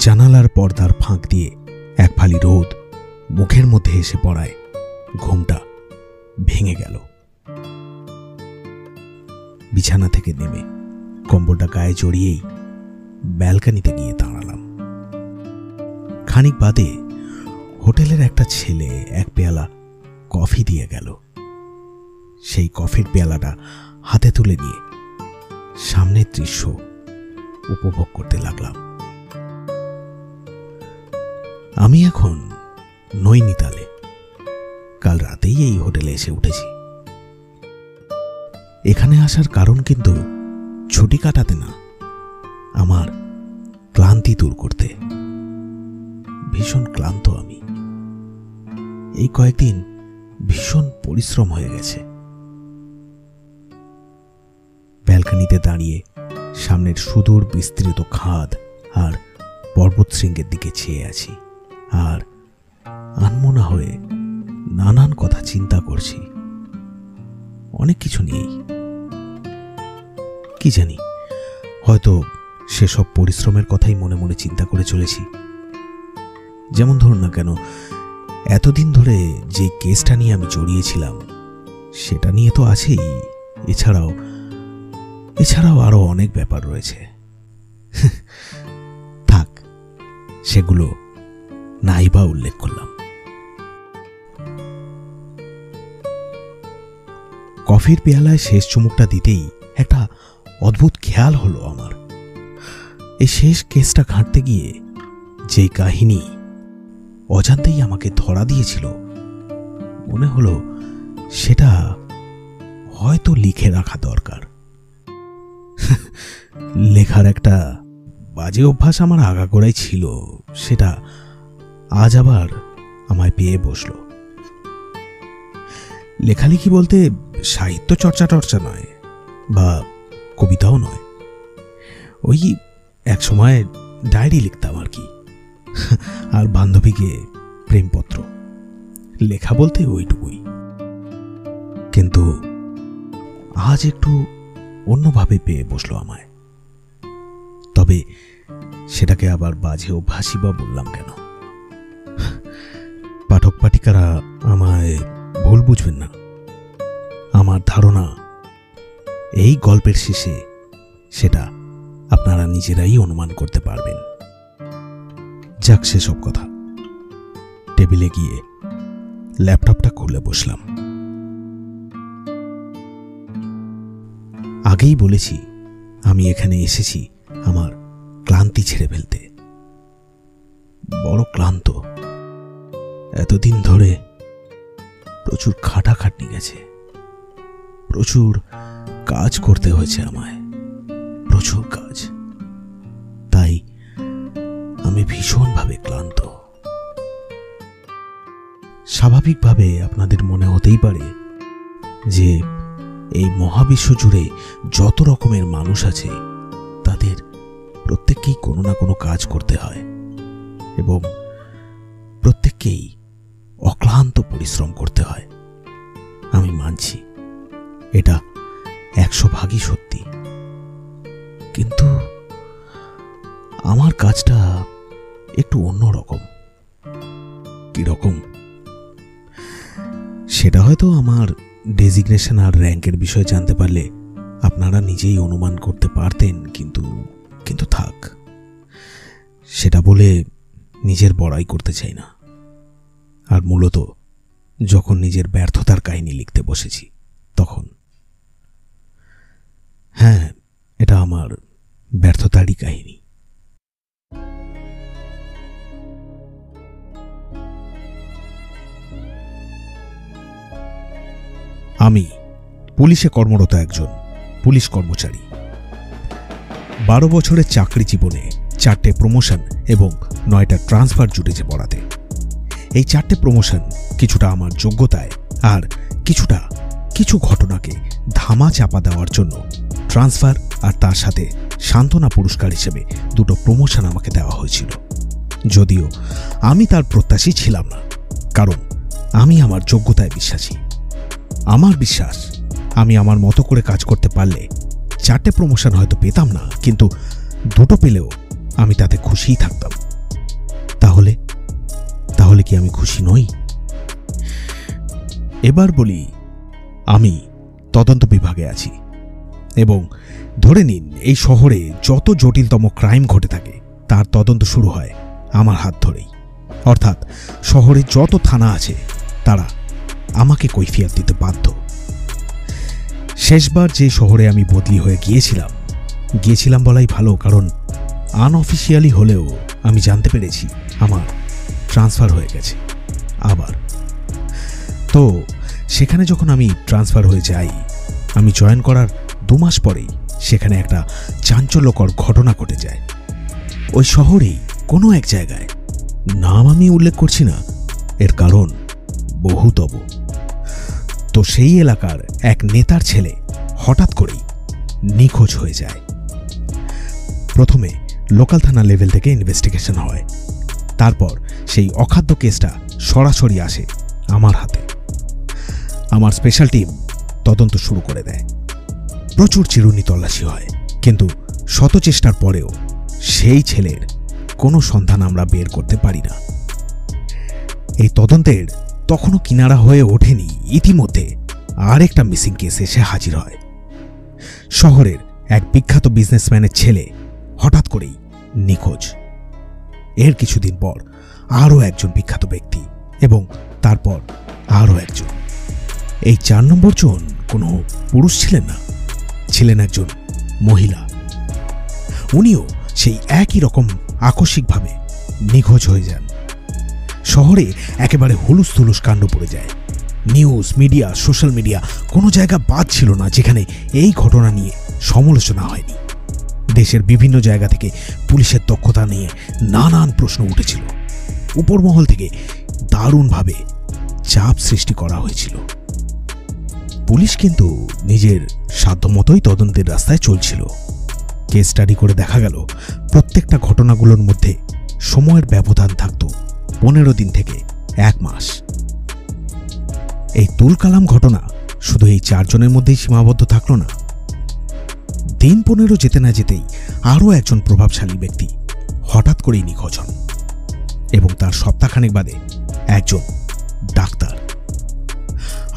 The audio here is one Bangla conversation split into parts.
জানালার পর্দার ফাঁক দিয়ে এক ফালি রোদ মুখের মধ্যে এসে পড়ায় ঘুমটা ভেঙে গেল। বিছানা থেকে নেমে কম্বলটা গায়ে জড়িয়েই ব্যালকনিতে গিয়ে দাঁড়ালাম। খানিক বাদে হোটেলের একটা ছেলে এক পেয়ালা কফি দিয়ে গেল। সেই কফির পেয়ালাটা হাতে তুলে নিয়ে সামনের দৃশ্য উপভোগ করতে লাগলাম। আমি এখন নৈনিতালে। কাল রাতেই এই হোটেলে এসে উঠেছি। এখানে আসার কারণ কিন্তু ছুটি কাটাতে না, আমার ক্লান্তি দূর করতে। ভীষণ ক্লান্ত আমি। এই কয়েকদিন ভীষণ পরিশ্রম হয়ে গেছে। ব্যালকনিতে দাঁড়িয়ে সামনের সুদূর বিস্তৃত খাদ আর পর্বতশৃঙ্গের দিকে চেয়ে আছি আর আনমনা হয়ে নানান কথা চিন্তা করছি, অনেক কিছু নিয়েই। কি জানি, হয়তো সেসব পরিশ্রমের কথাই মনে মনে চিন্তা করে চলেছি। যেমন ধরুন না কেন, এতদিন ধরে যে কেসটা নিয়ে আমি জড়িয়েছিলাম সেটা নিয়ে তো আছেই, এছাড়াও আরো অনেক ব্যাপার রয়েছে। থাক, সেগুলো নাই বা উল্লেখ করলাম। কফির পেয়ালায় শেষ চুমুকটা দিতেই একটা অদ্ভুত খেয়াল হলো আমার। এই শেষ কেসটা ঘাঁটতে গিয়ে যে কাহিনী অজান্তেই আমাকে ধরা দিয়েছিল, মনে হলো সেটা হয়তো লিখে রাখা দরকার। লেখার একটা বাজে অভ্যাস আমার আগাগোড়াই ছিল, সেটা আজ আবার আমায় পেয়ে বসল। লেখালেখি বলতে সাহিত্য চর্চা নয় বা কবিতাও নয়, ওই এক সময় ডায়েরি লিখতাম আর কি, আর বান্ধবীকে প্রেমপত্র। লেখা বলতে ওইটুকুই। কিন্তু আজ একটু অন্যভাবে পেয়ে বসলো আমায়। তবে সেটাকে আবার বাজে অভ্যাসই বা বললাম কেন? পাঠক পাঠিকারা আমায় ভুল বুঝবেন না। আমার ধারণা এই গল্পের শেষে সেটা আপনারা নিজেরাই অনুমান করতে পারবেন। যাক, সেসব কথা। টেবিলে গিয়ে ল্যাপটপটা খুলে বসলাম। আগেই বলেছি আমি এখানে এসেছি আমার ক্লান্তি ছেড়ে ফেলতে। বড় ক্লান্ত। এতদিন ধরে প্রচুর খাটাখাটনি গেছে, প্রচুর কাজ করতে হয়েছে আমায়, প্রচুর কাজ। তাই আমি ভীষণভাবে ক্লান্ত। স্বাভাবিকভাবে আপনাদের মনে হতেই পারে যে এই মহাবিশ্ব জুড়ে যত রকমের মানুষ আছে তাদের প্রত্যেককেই কোনো না কোনো কাজ করতে হয় এবং প্রত্যেককেই অক্লান্ত পরিশ্রম করতে হয়। আমি মানছি, এটা 100% সত্যি। কিন্তু আমার কাজটা একটু অন্যরকম। কিরকম সেটা হয়তো আমার ডেজিগনেশন আর র্যাঙ্কের বিষয়ে জানতে পারলে আপনারা নিজেই অনুমান করতে পারতেন, কিন্তু থাক, সেটা বলে নিজের বড়াই করতে চাই না। আর মূলত যখন নিজের ব্যর্থতার কাহিনী লিখতে বসেছি তখন, হ্যাঁ, এটা আমার ব্যর্থতারই কাহিনী। আমি পুলিশে কর্মরত একজন পুলিশ কর্মচারী। 12 বছরের চাকরি জীবনে 4টে প্রমোশন এবং 9টা ট্রান্সফার জুটেছে পড়াতে। এই 4টে প্রমোশন কিছুটা আমার যোগ্যতায় আর কিছু ঘটনাকে ধামা চাপা দেওয়ার জন্য ট্রান্সফার, আর তার সাথে সান্ত্বনা পুরস্কার হিসেবে 2টো প্রমোশন আমাকে দেওয়া হয়েছিল। যদিও আমি তার প্রত্যাশী ছিলাম না, কারণ আমি আমার যোগ্যতায় বিশ্বাসী। আমার বিশ্বাস আমি আমার মতো করে কাজ করতে পারলে 4টে প্রমোশন হয়তো পেতাম না, কিন্তু 2টো পেলেও আমি তাতে খুশিই থাকতাম। তাহলে তাহলে কি আমি খুশি নই? এবার বলি, আমি তদন্ত বিভাগে আছি এবং ধরে নিন এই শহরে যত জটিলতম ক্রাইম ঘটে থাকে তার তদন্ত শুরু হয় আমার হাত ধরেই। অর্থাৎ শহরে যত থানা আছে তারা আমাকে কৈফিয়ত দিতে বাধ্য। শেষবার যে শহরে আমি বদলি হয়ে গিয়েছিলাম বলাই ভালো, কারণ আনঅফিসিয়ালি হলেও আমি জানতে পেরেছি আমার ট্রান্সফার হয়ে গেছে আবার। তো সেখানে যখন আমি ট্রান্সফার হয়ে যাই, আমি জয়েন করার 2 মাস পরেই সেখানে একটা চাঞ্চল্যকর ঘটনা ঘটে যায়। ওই শহরেই কোনো এক জায়গায়, নাম আমি উল্লেখ করছি না, এর কারণ বহুতব। তো সেই এলাকার এক নেতার ছেলে হঠাৎ করেই নিখোঁজ হয়ে যায়। প্রথমে লোকাল থানা লেভেল থেকে ইনভেস্টিগেশন হয়, তারপর সেই অখাদ্য কেসটা সরাসরি আসে আমার হাতে। আমার স্পেশাল টিম তদন্ত শুরু করে দেয়। প্রচুর চিরুনি তল্লাশি হয়, কিন্তু শত চেষ্টার পরেও সেই ছেলের কোনো সন্ধান আমরা বের করতে পারি না। এই তদন্তের তখনও কিনারা হয়ে ওঠেনি, ইতিমধ্যে আরেকটা মিসিং কেস এসে হাজির হয়। শহরের এক বিখ্যাত বিজনেসম্যানের ছেলে হঠাৎ করেই নিখোঁজ। এর কিছুদিন পর আরও একজন বিখ্যাত ব্যক্তি এবং তারপর আরও একজন। এই 4 নম্বর জন কোনো পুরুষ ছিলেন না, ছিলেন একজন মহিলা। উনিও সেই একই রকম আকস্মিকভাবে নিখোঁজ হয়ে যান। শহরে একেবারে হুলুস থুলুস কাণ্ড পড়ে যায়। নিউজ, মিডিয়া, সোশ্যাল মিডিয়া কোনো জায়গা বাদ ছিল না যেখানে এই ঘটনা নিয়ে সমালোচনা হয়নি। দেশের বিভিন্ন জায়গা থেকে পুলিশের দক্ষতা নিয়ে নানান প্রশ্ন উঠেছিল। উপরমহল থেকে দারুণভাবে চাপ সৃষ্টি করা হয়েছিল। পুলিশ কিন্তু নিজের সাধ্যমতোই তদন্তের রাস্তায় চলছিল। কেস স্টাডি করে দেখা গেল প্রত্যেকটা ঘটনাগুলোর মধ্যে সময়ের ব্যবধান থাকত 15 দিন থেকে 1 মাস। এই তুলকালাম ঘটনা শুধু এই 4 জনের মধ্যেই সীমাবদ্ধ থাকল না। দিন 15 যেতে না যেতেই আরও একজন প্রভাবশালী ব্যক্তি হঠাৎ করেই নিখোঁজ হন এবং তার সপ্তাহখানেক বাদে একজন ডাক্তার,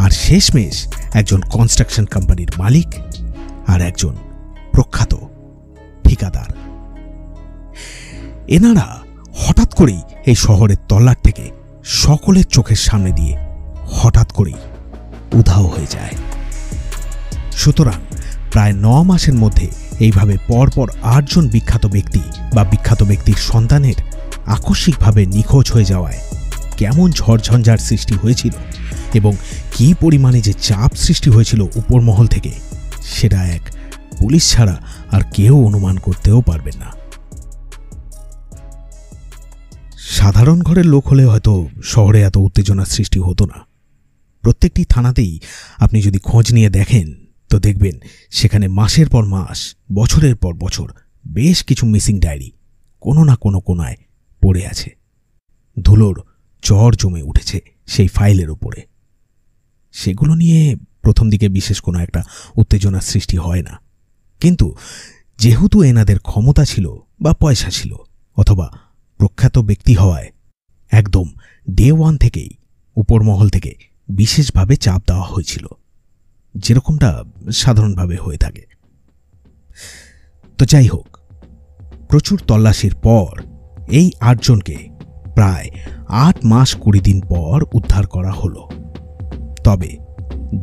আর শেষমেশ একজন কনস্ট্রাকশন কোম্পানির মালিক আর একজন প্রখ্যাত ঠিকাদার। এনারা হঠাৎ করেই এই শহরের তল্লাট থেকে সকলের চোখের সামনে দিয়ে হঠাৎ করেই উধাও হয়ে যায়। সুতরাং প্রায় 9 মাসের মধ্যে এইভাবে পরপর 8 জন বিখ্যাত ব্যক্তি বা বিখ্যাত ব্যক্তির সন্তানের আকস্মিকভাবে নিখোঁজ হয়ে যাওয়ায় কেমন ঝড়ঝঞ্ঝার সৃষ্টি হয়েছিল এবং কী পরিমাণে যে চাপ সৃষ্টি হয়েছিল উপরমহল থেকে, সেটা এক পুলিশ ছাড়া আর কেউ অনুমান করতেও পারবেন না। সাধারণ ঘরের লোক হলে হয়তো শহরে এত উত্তেজনার সৃষ্টি হতো না। প্রত্যেকটি থানাতেই আপনি যদি খোঁজ নিয়ে দেখেন তো দেখবেন সেখানে মাসের পর মাস, বছরের পর বছর বেশ কিছু মিসিং ডায়েরি কোনো না কোনো কোনায় পড়ে আছে। ধুলোর চর জমে উঠেছে সেই ফাইলের উপরে। সেগুলো নিয়ে প্রথম দিকে বিশেষ কোনো একটা উত্তেজনার সৃষ্টি হয় না, কিন্তু যেহেতু এনাদের ক্ষমতা ছিল বা পয়সা ছিল অথবা প্রখ্যাত ব্যক্তি হওয়ায় একদম ডে 1 থেকেই উপরমহল থেকে বিশেষভাবে চাপ দেওয়া হয়েছিল, যেরকমটা সাধারণভাবে হয়ে থাকে। তো যাই হোক, প্রচুর তল্লাশির পর এই 8 জনকে প্রায় 8 মাস 20 দিন পর উদ্ধার করা হলো। তবে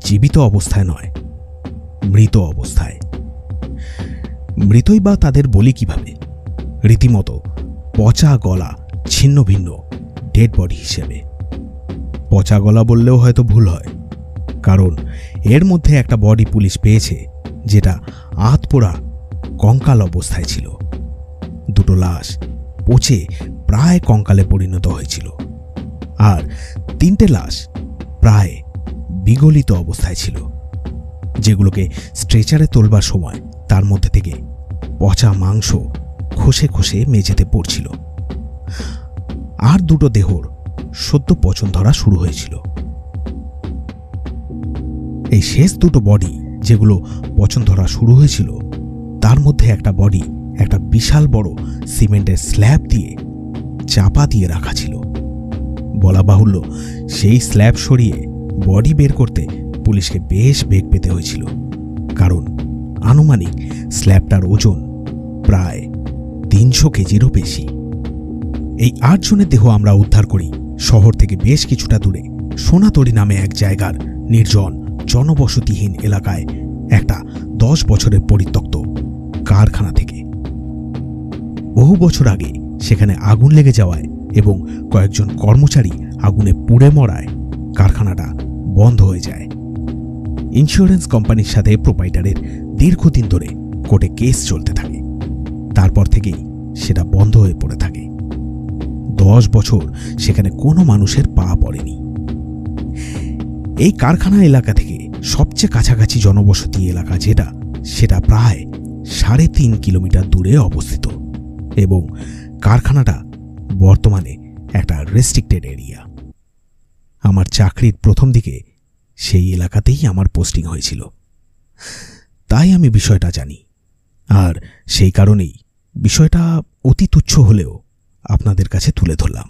জীবিত অবস্থায় নয়, মৃত অবস্থায়। মৃতই বা তাদের বলি কিভাবে? রীতিমতো পচা গলা ছিন্ন ভিন্ন ডেড বডি হিসেবে। পচা গলা বললেও হয়তো ভুল হয়, কারণ এর মধ্যে একটা বডি পুলিশ পেয়েছে যেটা আধপোড়া কঙ্কাল অবস্থায় ছিল। 2টো লাশ পচে প্রায় কঙ্কালে পরিণত হয়েছিল, আর 3টে লাশ প্রায় বিগলিত অবস্থায় ছিল, যেগুলোকে স্ট্রেচারে তোলবার সময় তার মধ্যে থেকে পচা মাংস খসে খসে মেঝেতে পড়ছিল। আর 2টো দেহর সদ্য পচন ধরা শুরু হয়েছিল। এই শেষ 2টো বডি যেগুলো পচন ধরা শুরু হয়েছিল, তার মধ্যে একটা বডি একটা বিশাল বড় সিমেন্টের স্ল্যাব দিয়ে চাপা দিয়ে রাখা ছিল। বলা বাহুল্য, সেই স্ল্যাব সরিয়ে বডি বের করতে পুলিশকে বেশ বেগ পেতে হয়েছিল, কারণ আনুমানিক স্ল্যাবটার ওজন প্রায় 300 কেজিরও বেশি। এই 8 জনের দেহ আমরা উদ্ধার করি শহর থেকে বেশ কিছুটা দূরে সোনাতড়ি নামে এক জায়গার নির্জন জনবসতিহীন এলাকায় একটা 10 বছরের পরিত্যক্ত কারখানা থেকে। বহু বছর আগে সেখানে আগুন লেগে যাওয়ায় এবং কয়েকজন কর্মচারী আগুনে পুড়ে মরায় কারখানাটা বন্ধ হয়ে যায়। ইন্স্যুরেন্স কোম্পানির সাথে প্রোপাইটারের দীর্ঘদিন ধরে কোর্টে কেস চলতে থাকে। তারপর থেকেই সেটা বন্ধ হয়ে পড়ে থাকে। 10 বছর সেখানে কোনো মানুষের পা পড়েনি। এই কারখানা এলাকা থেকে সবচেয়ে কাছাকাছি জনবসতি এলাকা যেটা, সেটা প্রায় 3.5 কিলোমিটার দূরে অবস্থিত এবং কারখানাটা বর্তমানে একটা রেস্ট্রিক্টেড এরিয়া। আমার চাকরির প্রথম দিকে সেই এলাকাতেই আমার পোস্টিং হয়েছিল, তাই আমি বিষয়টা জানি। আর সেই কারণেই বিষয়টা অতি তুচ্ছ হলেও আপনাদের কাছে তুলে ধরলাম।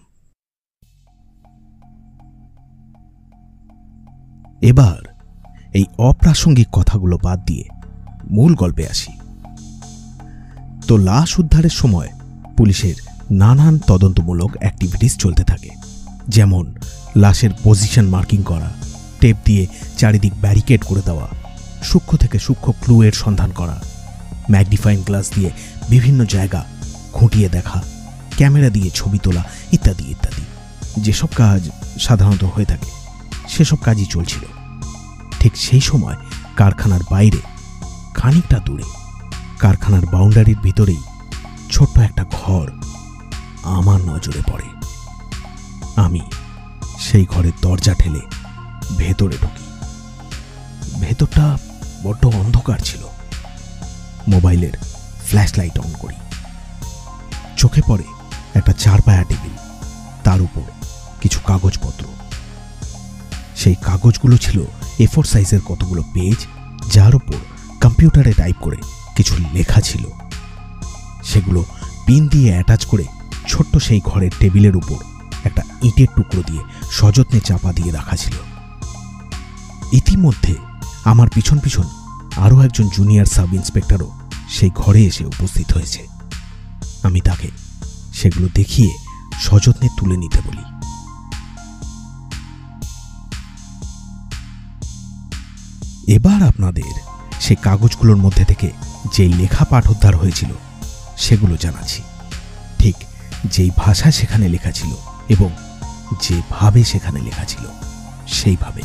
এবার এই অপ্রাসঙ্গিক কথাগুলো বাদ দিয়ে মূল গল্পে আসি। তো লাশ উদ্ধারের সময় পুলিশের নানান তদন্তমূলক অ্যাক্টিভিটিস চলতে থাকে, যেমন লাশের পজিশন মার্কিং করা, টেপ দিয়ে চারিদিক ব্যারিকেড করে দেওয়া, সূক্ষ্ম থেকে সূক্ষ্ম ক্লুয়ের সন্ধান করা, ম্যাগনিফাইং গ্লাস দিয়ে বিভিন্ন জায়গা খুঁটিয়ে দেখা, ক্যামেরা দিয়ে ছবি তোলা ইত্যাদি ইত্যাদি। যেসব কাজ সাধারণত হয়ে থাকে সেসব কাজই চলছিল। ঠিক সেই সময় কারখানার বাইরে খানিকটা দূরে কারখানার বাউন্ডারির ভিতরেই ছোট্ট একটা ঘর আমার নজরে পড়ে। আমি সেই ঘরের দরজা ঠেলে ভেতরে ঢুকি। ভেতরটা বড্ড অন্ধকার ছিল। মোবাইলের ফ্ল্যাশ লাইট অন করি। চোখে পড়ে একটা 4 পায়া টেবিল, তার উপর কিছু কাগজপত্র। সেই কাগজগুলো ছিল A4 সাইজের কতগুলো পেজ, যার উপর কম্পিউটারে টাইপ করে কিছু লেখা ছিল। সেগুলো পিন দিয়ে অ্যাটাচ করে ছোট্ট সেই ঘরের টেবিলের উপর একটা ইটের টুকরো দিয়ে সযত্নে চাপা দিয়ে রাখা ছিল। ইতিমধ্যে আমার পিছন পিছন আরও একজন জুনিয়র সাব ইন্সপেক্টরও সেই ঘরে এসে উপস্থিত হয়েছে। আমি তাকে সেগুলো দেখিয়ে সযত্নে তুলে নিতে বলি। এবার আপনাদের সেই কাগজগুলোর মধ্যে থেকে যেই লেখা পাঠ উদ্ধার হয়েছিল সেগুলো জানাচ্ছি, ঠিক যেই ভাষা সেখানে লেখা ছিল এবং যেভাবে সেখানে লেখা ছিল সেইভাবে।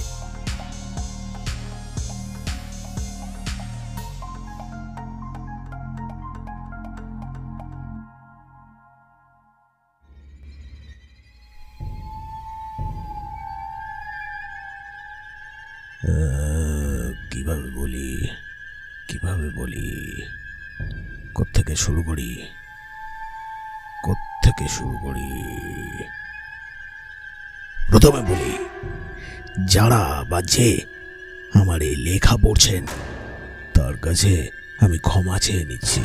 কিভাবে বলি কোত্থেকে শুরু করি? প্রথমে বলি, যারা বা যে আমার এই লেখা পড়ছেন তার কাছে আমি ক্ষমা চেয়ে নিচ্ছি।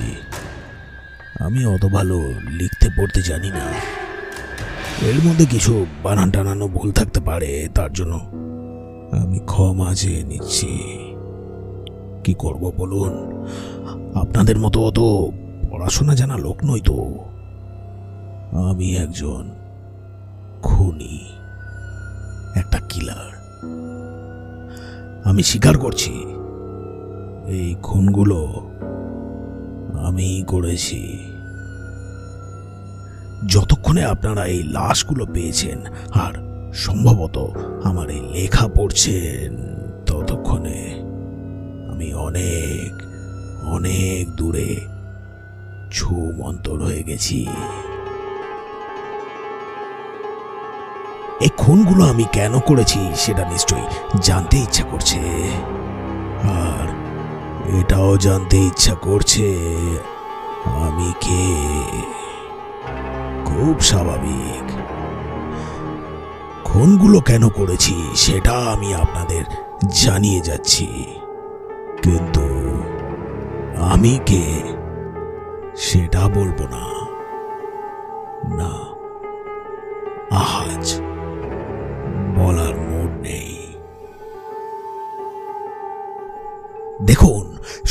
আমি অত ভালো লিখতে পড়তে জানি না। এর মধ্যে কিছু বানান টানানো ভুল থাকতে পারে, তার জন্য আমি ক্ষমা চেয়ে নিচ্ছি। কি করব বলুন, আপনাদের মতো অত পড়াশোনা জানা লোক নই তো। আমি একজন খুনি, একটা কিলার। আমি স্বীকার করছি এই খুনগুলো আমি করেছি। যতক্ষণে আপনারা এই লাশগুলো পেয়েছেন আর সম্ভবত আমার এই লেখা পড়ছেন, ততক্ষণে আমি অনেক অনেক দূরে ছুমন্তর হয়ে গেছি। এই খুনগুলো আমি কেন করেছি সেটা নিশ্চয়ই জানতে ইচ্ছা করছে, আর এটাও জানতে ইচ্ছা করছে আমি কে। খুব স্বাভাবিক। খুনগুলো কেন করেছি সেটা আমি আপনাদের জানিয়ে যাচ্ছি, কিন্তু আমি কে সেটা বলবো না। না,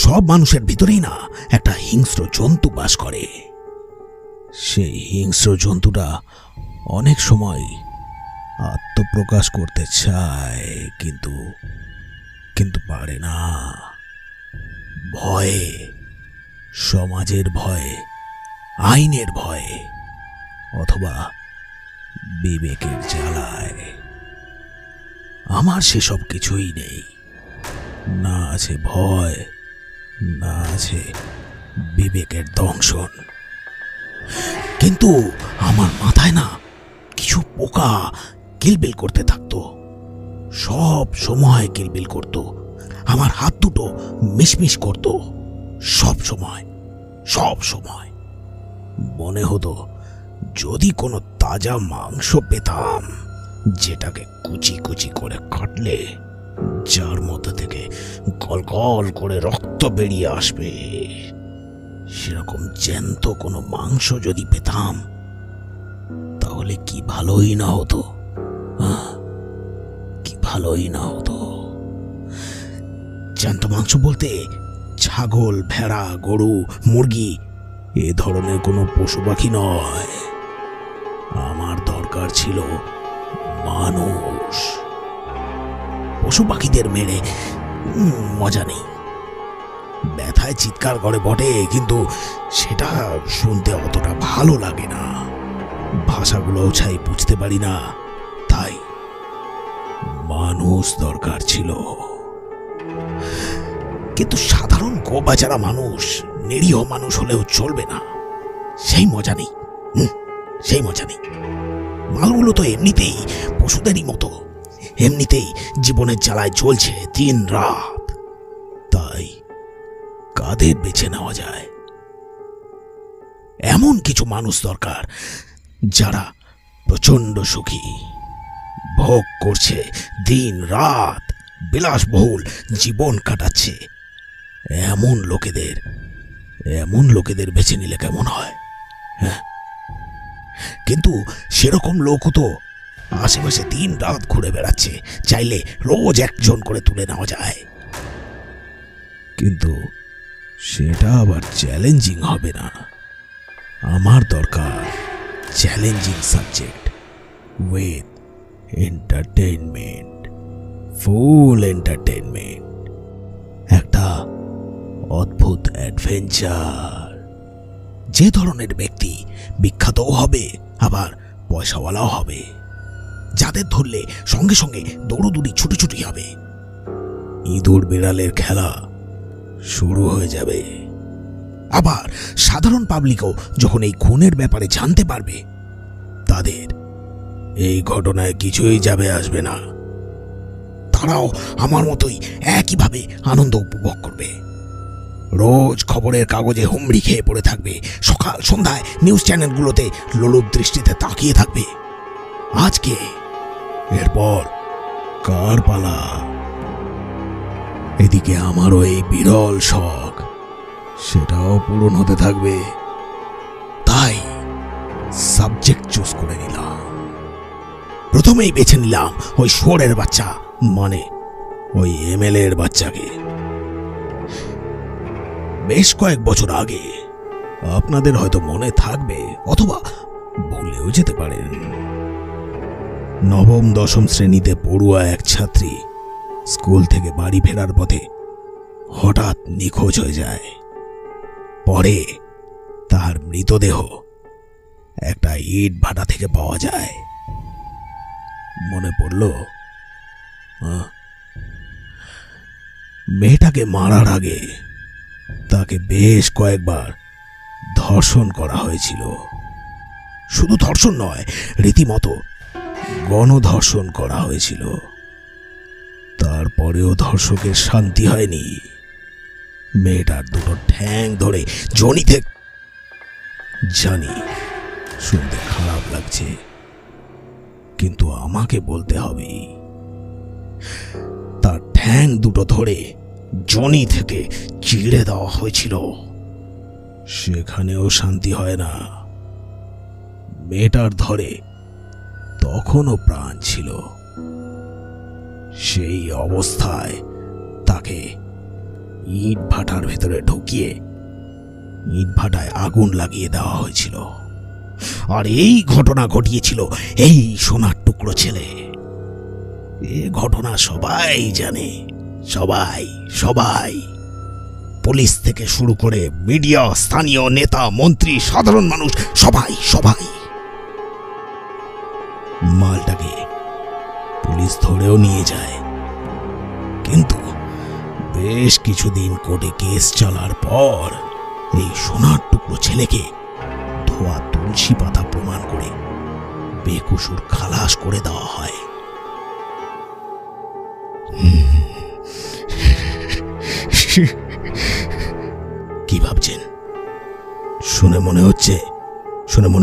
সব মানুষের ভিতরেই না একটা হিংস্র জন্তু বাস করে। সেই হিংস্র জন্তুটা অনেক সময় আত্মপ্রকাশ করতে চায়, কিন্তু কিন্তু পারে না। ভয়ে, সমাজের ভয়ে, আইনের ভয়ে, অথবা বিবেকের জ্বালায়। আমার সেসব কিছুই নেই। না আছে ভয়, না আছে বিবেকের দংশন। কিন্তু আমার মাথায় না কিছু পোকা কিলবিল করতে থাকতো, সব সময় কিলবিল করতো। আমার হাত দুটো মিশমিশ করতো সব সময়, সব সময়। মনে হতো যদি কোনো তাজা মাংস পেতাম, যেটাকে কুচি কুচি করে কাটলে যার মধ্যে থেকে গল গল করে রক্ত বেরিয়ে আসবে, সেরকম জ্যান্ত কোনো মাংস যদি পেতাম, তাহলে কি ভালোই না হতো, কি ভালোই না হতো। জ্যান্ত মাংস বলতে ছাগল, ভেড়া, গরু, মুরগি এ ধরনের কোনো পশু পাখি নয়। আমার দরকার ছিল মানুষ। পশু পাখিদের মেরে মজা নেই। ব্যথায় চিৎকার করে বটে, কিন্তু সেটা শুনতে অতটা ভালো লাগে না। ভাষাগুলোও ছাই বুঝতে পারি না, তাই মানুষ দরকার ছিল। কিন্তু সাধারণ গোবাচারা মানুষ, নিরীহ মানুষ হলেও চলবে না। সেই মজা নেই, সেই মজা নেই। মালগুলো তো এমনিতেই পশুদেরই মতো, এমনিতেই জীবনের জ্বালায় জ্বলছে দিন রাত। তাই কাদের বেছে নেওয়া যায়? এমন কিছু মানুষ দরকার যারা প্রচন্ড সুখী, ভোগ করছে, দিন রাত বিলাসবহুল জীবন কাটাচ্ছে। এমন লোকেদের বেছে নিলে কেমন হয়? হ্যাঁ, কিন্তু সেরকম লোকও তো আশেপাশে দিন রাত ঘুরে বেড়াচ্ছে। চাইলে রোজ একজন করে তুলে নেওয়া যায়, কিন্তু সেটা আবার চ্যালেঞ্জিং হবে না। আমার দরকার challenging subject with entertainment, full entertainment, একটা অদ্ভুত অ্যাডভেঞ্চার। যে ধরনের ব্যক্তি বিখ্যাতও হবে, আবার পয়সাওয়ালাও হবে, যাদের ধরলে সঙ্গে সঙ্গে দৌড়দৌড়ি ছুটোছুটি হবে। ইঁদুর বিড়ালের খেলা শুরু হয়ে যাবে। আবার সাধারণ পাবলিকও যখন এই খুনের ব্যাপারে জানতে পারবে, তাদের এই ঘটনায় কিছুই যাবে আসবে না। তারাও আমার মতোই একইভাবে আনন্দ উপভোগ করবে। রোজ খবরের কাগজে হুমড়ি খেয়ে পড়ে থাকবে, সকাল সন্ধ্যায় নিউজ চ্যানেলগুলোতে লোলুপ দৃষ্টিতে তাকিয়ে থাকবে। আজকে এরপর কার পালা? এদিকে আমারও এই বিরল শখ, সেটাও পূরণ হতে থাকবে। তাই সাবজেক্ট চুজ করে নিলাম। প্রথমেই বেছে নিলাম ওই শুয়োরের বাচ্চা, মানে ওই এমএলএ এর বাচ্চাকে। বেশ কয়েক বছর আগে, আপনাদের হয়তো মনে থাকবে অথবা ভুলেও যেতে পারেন, নবম দশম শ্রেণীতে পড়ুয়া এক ছাত্রী স্কুল থেকে বাড়ি ফেরার পথে হঠাৎ নিখোঁজ হয়ে যায়। পরে তার মৃতদেহ একটা ইট ভাটা থেকে পাওয়া যায়। মনে পড়ল, মেয়েটাকে মারার আগে তাকে বেশ কয়েকবার ধর্ষণ করা হয়েছিল। শুধু ধর্ষণ নয়, রীতিমতো গণধর্ষণ করা হয়েছিল। তারপরেও ধর্ষকের শান্তি হয়নি। মেয়েটার দুটো ঠ্যাং ধরে জনি থেকে, জানি শুনতে খারাপ লাগছে, কিন্তু আমাকে বলতে হবে, তার ঠ্যাং দুটো ধরে জনি থেকে চিড়ে দেওয়া হয়েছিল। সেখানেও শান্তি হয় না। মেয়েটার ধরে তখনও প্রাণ ছিল। সেই অবস্থায় তাকে ইট ভাটার ভেতরে ঢুকিয়ে ইট ভাটায় আগুন লাগিয়ে দেওয়া হয়েছিল। আর এই ঘটনা ঘটিয়েছিল এই সোনার টুকরো ছেলে। এ ঘটনা সবাই জানে, সবাই সবাই, পুলিশ থেকে শুরু করে মিডিয়া, স্থানীয় নেতা, মন্ত্রী, সাধারণ মানুষ, সবাই সবাই। মালটাকে পুলিশ ধরেও নিয়ে যায়, কিন্তু বেশ কিছুদিন কোর্টে কেস চলার পর এই সোনার টুকরো ছেলেকে ধোয়া তুলসী পাতা প্রমাণ করে বেকসুর খালাস করে দেওয়া হয়। কি ভাবছেন? শুনে মনে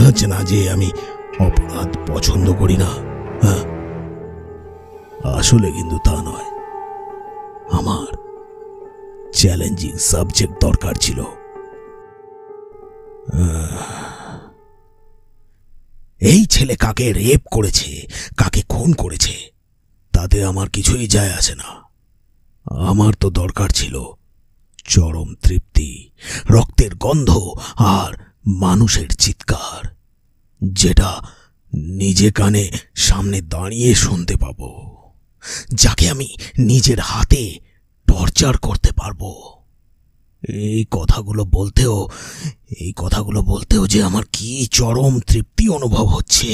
হচ্ছে না যে আমি অপরাধ পছন্দ করি না? হ্যাঁ, আসলে কিন্তু তা নয়। আমার চ্যালেঞ্জিং সাবজেক্ট দরকার ছিল। এই ছেলে কাকে রেপ করেছে, কাকে খুন করেছে, তাতে আমার কিছুই যায় আসে না। আমার তো দরকার ছিল চরম তৃপ্তি, রক্তের গন্ধ আর মানুষের চিৎকার, যেটা নিজে কানে সামনে দাঁড়িয়ে শুনতে পাবো, যাকে আমি নিজের হাতে টর্চার করতে পারবো। এই কথাগুলো বলতেও যে আমার কি চরম তৃপ্তি অনুভব হচ্ছে,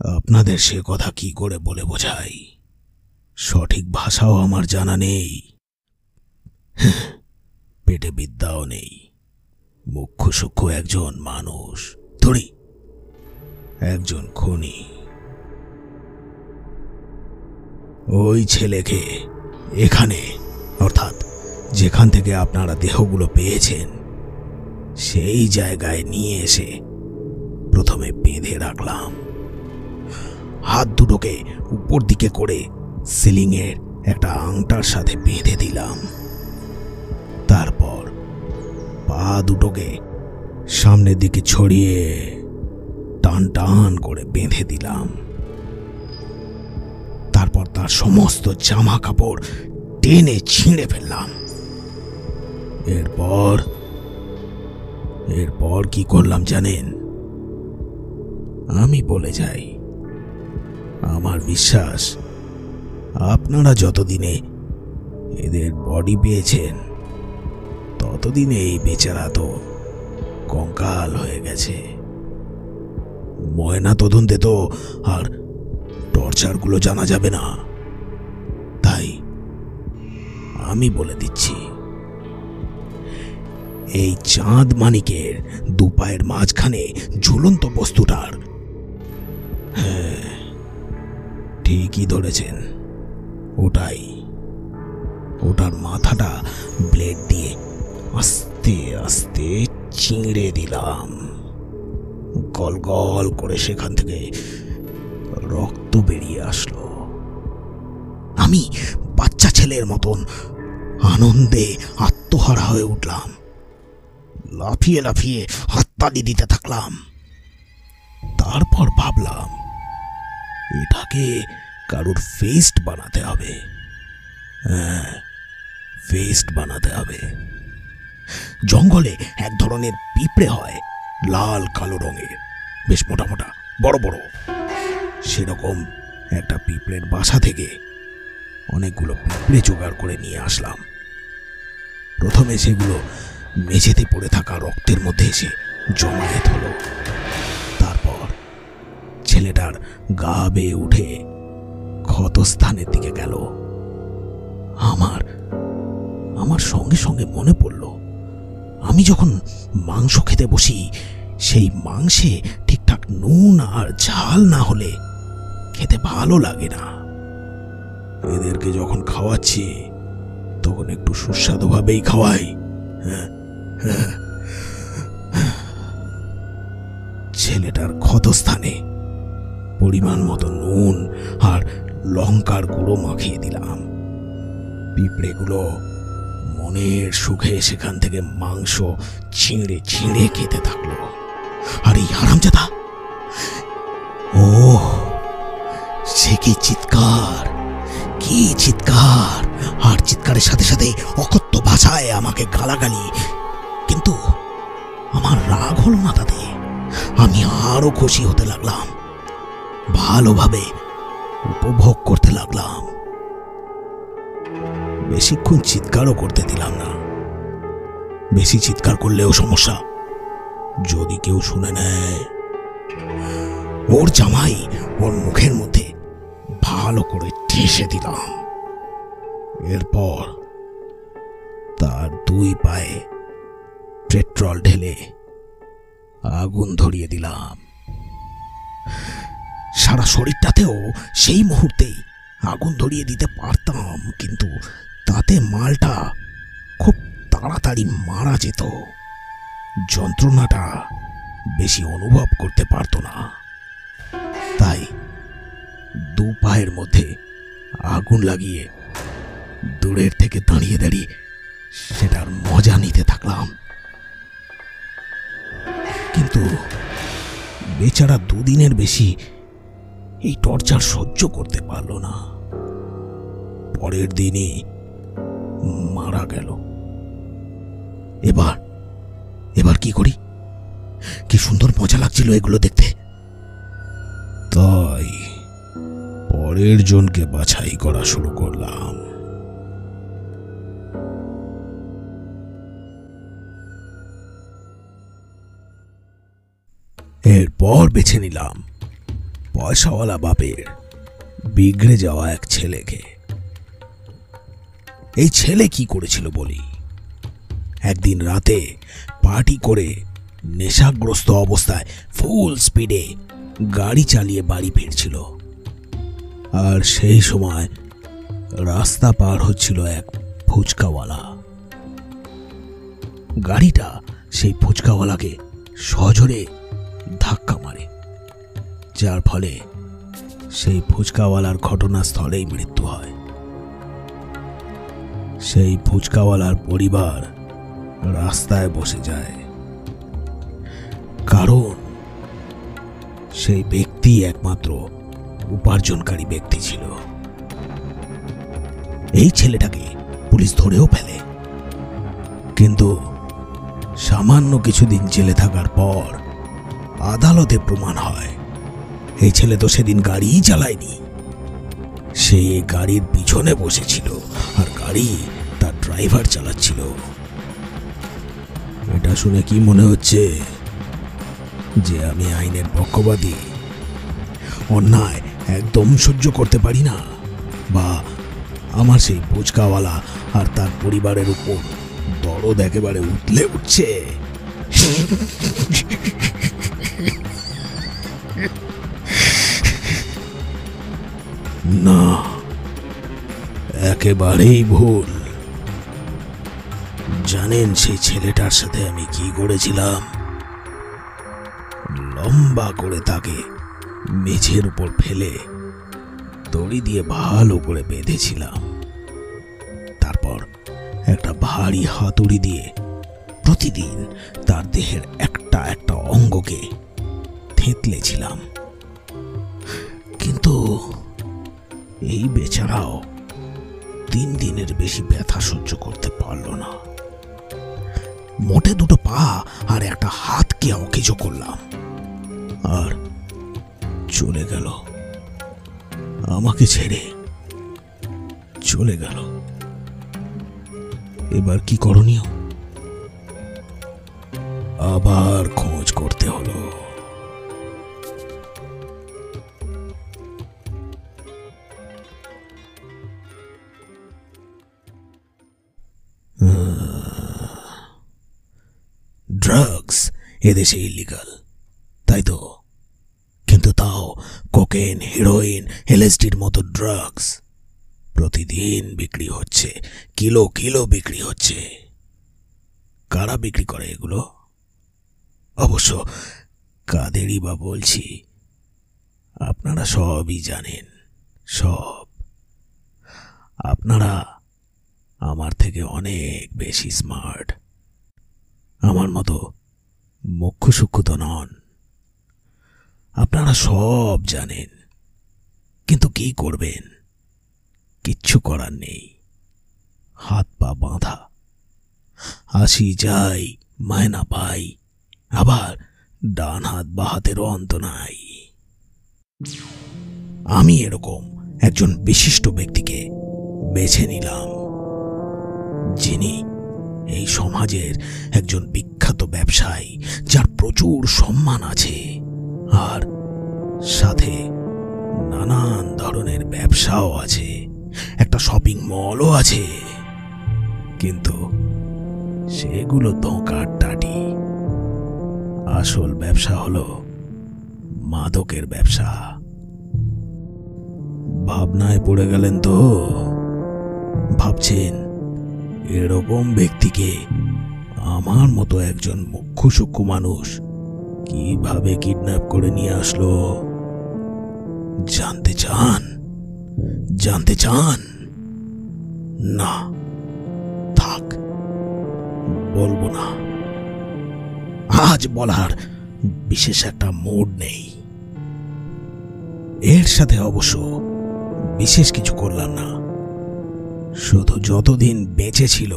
আপনাদের সে কথা কি করে বলে বোঝাই? সঠিক ভাষাও আমার জানা নেই, পেটে বিদ্যাও নেই। মুখ্য সূক্ষ্ম একজন মানুষ, ধরি একজন খুনি। ওই ছেলেকে এখানে, অর্থাৎ যেখান থেকে আপনারা দেহগুলো পেয়েছেন, সেই জায়গায় নিয়ে এসে প্রথমে বেঁধে রাখলাম। হাত দুটোকে উপর দিকে করে সিলিংয়ের একটা আংটার সাথে বেঁধে দিলাম। তারপর পা দুটোকে সামনের দিকে ছড়িয়ে টান টান করে বেঁধে দিলাম। তারপর তার সমস্ত জামা কাপড় টেনে ছিঁড়ে ফেললাম। এরপর কি করলাম জানেন? আমি বলে যাই, আমার বিশ্বাস আপনারা যতদিনে এদের বডি পেয়েছেন, ততদিনে এই বেচারা তো কঙ্কাল হয়ে গেছে। ময়না তদন্তে তো আর টর্চারগুলো জানা যাবে না। তাই আমি বলে দিচ্ছি, এই চাঁদ মানিকের দুপায়ের মাঝখানে ঝুলন্ত বস্তুটার, হ্যাঁ ঠিকই ধরেছেন, ওটার মাথাটা ব্লেড দিয়ে আস্তে আস্তে চিঁড়ে দিলাম। গল গল করে সেখান থেকে রক্ত বেরিয়ে আসলো। আমি বাচ্চা ছেলের মতন আনন্দে আত্মহারা হয়ে উঠলাম। লাফিয়ে লাফিয়ে হাততালি দিতে থাকলাম। তারপর ভাবলাম, এটাকে কারুর ফেস্ট বানাতে হবে। হ্যাঁ, ফেস্ট বানাতে হবে। জঙ্গলে এক ধরনের পিঁপড়ে হয়, লাল কালো রঙের, বেশ মোটা মোটা, বড় বড়। সেরকম একটা পিঁপড়ের বাসা থেকে অনেকগুলো পিঁপড়ে জোগাড় করে নিয়ে আসলাম। প্রথমে সেগুলো মেঝেতে পড়ে থাকা রক্তের মধ্যে এসে জমায়েত হলো। তারপর ছেলেটার গা বেয়ে উঠে ক্ষতস্থানের দিকে গেল। আমার সঙ্গে সঙ্গে মনে পড়ল, আমি যখন মাংস খেতে বসি, সেই মাংসে ঠিকঠাক নুন আর ঝাল না হলে খেতে ভালো লাগে না। এদেরকে যখন খাওয়াচ্ছি, তখন একটু সুস্বাদু ভাবেই খাওয়াই। ছেলেটার ক্ষতস্থানে পরিমাণ মতো নুন আর লঙ্কার গুঁড়ো মাখিয়ে দিলাম। পিঁপড়েগুলো মনের সুখে সেখান থেকে মাংস ছিঁড়ে ছিঁড়ে খেতে থাকলো। আর এই হারামজাদা, সে কি চিৎকার, কি চিৎকার! আর চিৎকারের সাথে সাথে অকথ্য ভাষায় আমাকে গালাগালি। কিন্তু আমার রাগ হলো না তাতে, আমি আরো খুশি হতে লাগলাম, ভালোভাবে উপভোগ করতে লাগলাম। বেশিক্ষণ চিৎকারও করতে দিলাম না, বেশি চিৎকার করলেও সমস্যা, যদি কেউ শুনে নেয়। ওর জামাই ওর মুখের মধ্যে ভালো করে ঠেসে দিলাম। এরপর তার দুই পায়ে পেট্রোল ঢেলে আগুন ধরিয়ে দিলাম। সারা শরীরটাতেও সেই মুহূর্তেই আগুন ধরিয়ে দিতে পারতাম, কিন্তু তাতে মালটা খুব তাড়াতাড়ি মারা যেত, যন্ত্রণাটা বেশি অনুভব করতে পারত না। তাই দু পায়ের মধ্যে আগুন লাগিয়ে দূরের থেকে দাঁড়িয়ে দাঁড়িয়ে সেটার মজা নিতে থাকলাম। কিন্তু বেচারা দুদিনের বেশি এই টর্চার সহ্য করতে পারল না, পরের দিনই মারা গেল। এবার কি করি? কি সুন্দর মজা লাগছিল এগুলো দেখতে। তাই পরের জনকে বাছাই করা শুরু করলাম। এরপর বেছে নিলাম পয়সাওয়ালা বাপের বিগড়ে যাওয়া এক ছেলেকে। এই ছেলে কি করেছিল বলি। একদিন রাতে পার্টি করে নেশাগ্রস্ত অবস্থায় ফুল স্পিডে গাড়ি চালিয়ে বাড়ি ফিরছিল, আর সেই সময় রাস্তা পার হচ্ছিল এক ফুচকাওয়ালা। গাড়িটা সেই ফুচকাওয়ালাকে সজোরে ধাক্কা মারে, যার ফলে সেই ফুচকাওয়ালার ঘটনাস্থলেই মৃত্যু হয়। সেই ফুচকাওয়ালার পরিবার রাস্তায় বসে যায়, কারণ সেই ব্যক্তি একমাত্র উপার্জনকারী ব্যক্তি ছিল। এই ছেলেটাকে পুলিশ ধরেও ফেলে, কিন্তু সামান্য কিছুদিন জেলে থাকার পর আদালতে প্রমাণ হয় এই ছেলে তো সেদিন গাড়িই চালায়নি, সে গাড়ির পিছনে বসেছিল আর গাড়ি তার ড্রাইভার চালাচ্ছিল। এটা শুনে কি মনে হচ্ছে যে আমি আইনের পক্ষপাতী, অন্যায় একদম সহ্য করতে পারি না, বা আমার সেই ফুচকাওয়ালা আর তার পরিবারের উপর দরদ একেবারে উতলে উঠছে? না, একেবারেই ভুল। জানেন সেই ছেলেটার সাথে আমি কি করেছিলাম? লম্বা করে তাকে মেঝের উপর ফেলে দড়ি দিয়ে ভালো করে বেঁধেছিলাম। তারপর একটা ভারী হাতুড়ি দিয়ে প্রতিদিন তার দেহের একটা একটা অঙ্গকে থেঁতলেছিলাম। কিন্তু এই বেচারাও 3 দিনের বেশি ব্যথা সহ্য করতে পারল না। মোটে 2 পা আর একটা হাতকে অকেজ করলাম, আর চলে গেল, আমাকে ছেড়ে চলে গেল। এবার কি করণীয়? আবার খোঁজ করতে হলো। ড্রাগস এদেশে ইলিগাল, তাই তো? কিন্তু তাও কোকেন, হেরোইন, এলএসডির মতো ড্রাগস প্রতিদিন বিক্রি হচ্ছে, কিলো কিলো বিক্রি হচ্ছে। কারা বিক্রি করে এগুলো? অবশ্য কাদেরই বা বলছি, আপনারা সবই জানেন, সব। আপনারা আমার থেকে অনেক বেশি স্মার্ট, আমার মতো মুখ্য সূক্ষ্ম তো নন। আপনারা সব জানেন, কিন্তু কি করবেন? কিচ্ছু করার নেই। হাত পা বাঁধা, আসি যাই মায়না পাই, আবার ডান হাত বা হাতেরও অন্ত নাই। আমি এরকম একজন বিশিষ্ট ব্যক্তিকে বেছে নিলাম, যিনি এই সমাজের একজন বিখ্যাত ব্যবসায়ী, যার প্রচুর সম্মান আছে, আর সাথে নানান ধরনের ব্যবসাও আছে, একটা শপিং মলও আছে, কিন্তু সেগুলো ধোঁকার টাটি। আসল ব্যবসা হলো মাদকের ব্যবসা। ভাবনায় পড়ে গেলেন তো? ভাবছেন এরকম ব্যক্তিকে আমার মতো একজন মুখ্য সূক্ষ্ম মানুষ কিভাবে কিডন্যাপ করে নিয়ে আসলো? জানতে চান? জানতে চান? না, থাক, বলবো না। আজ বলার বিশেষ একটা মুড নেই। এর সাথে অবশ্য বিশেষ কিছু করলাম না, শুধু যতদিন বেঁচে ছিল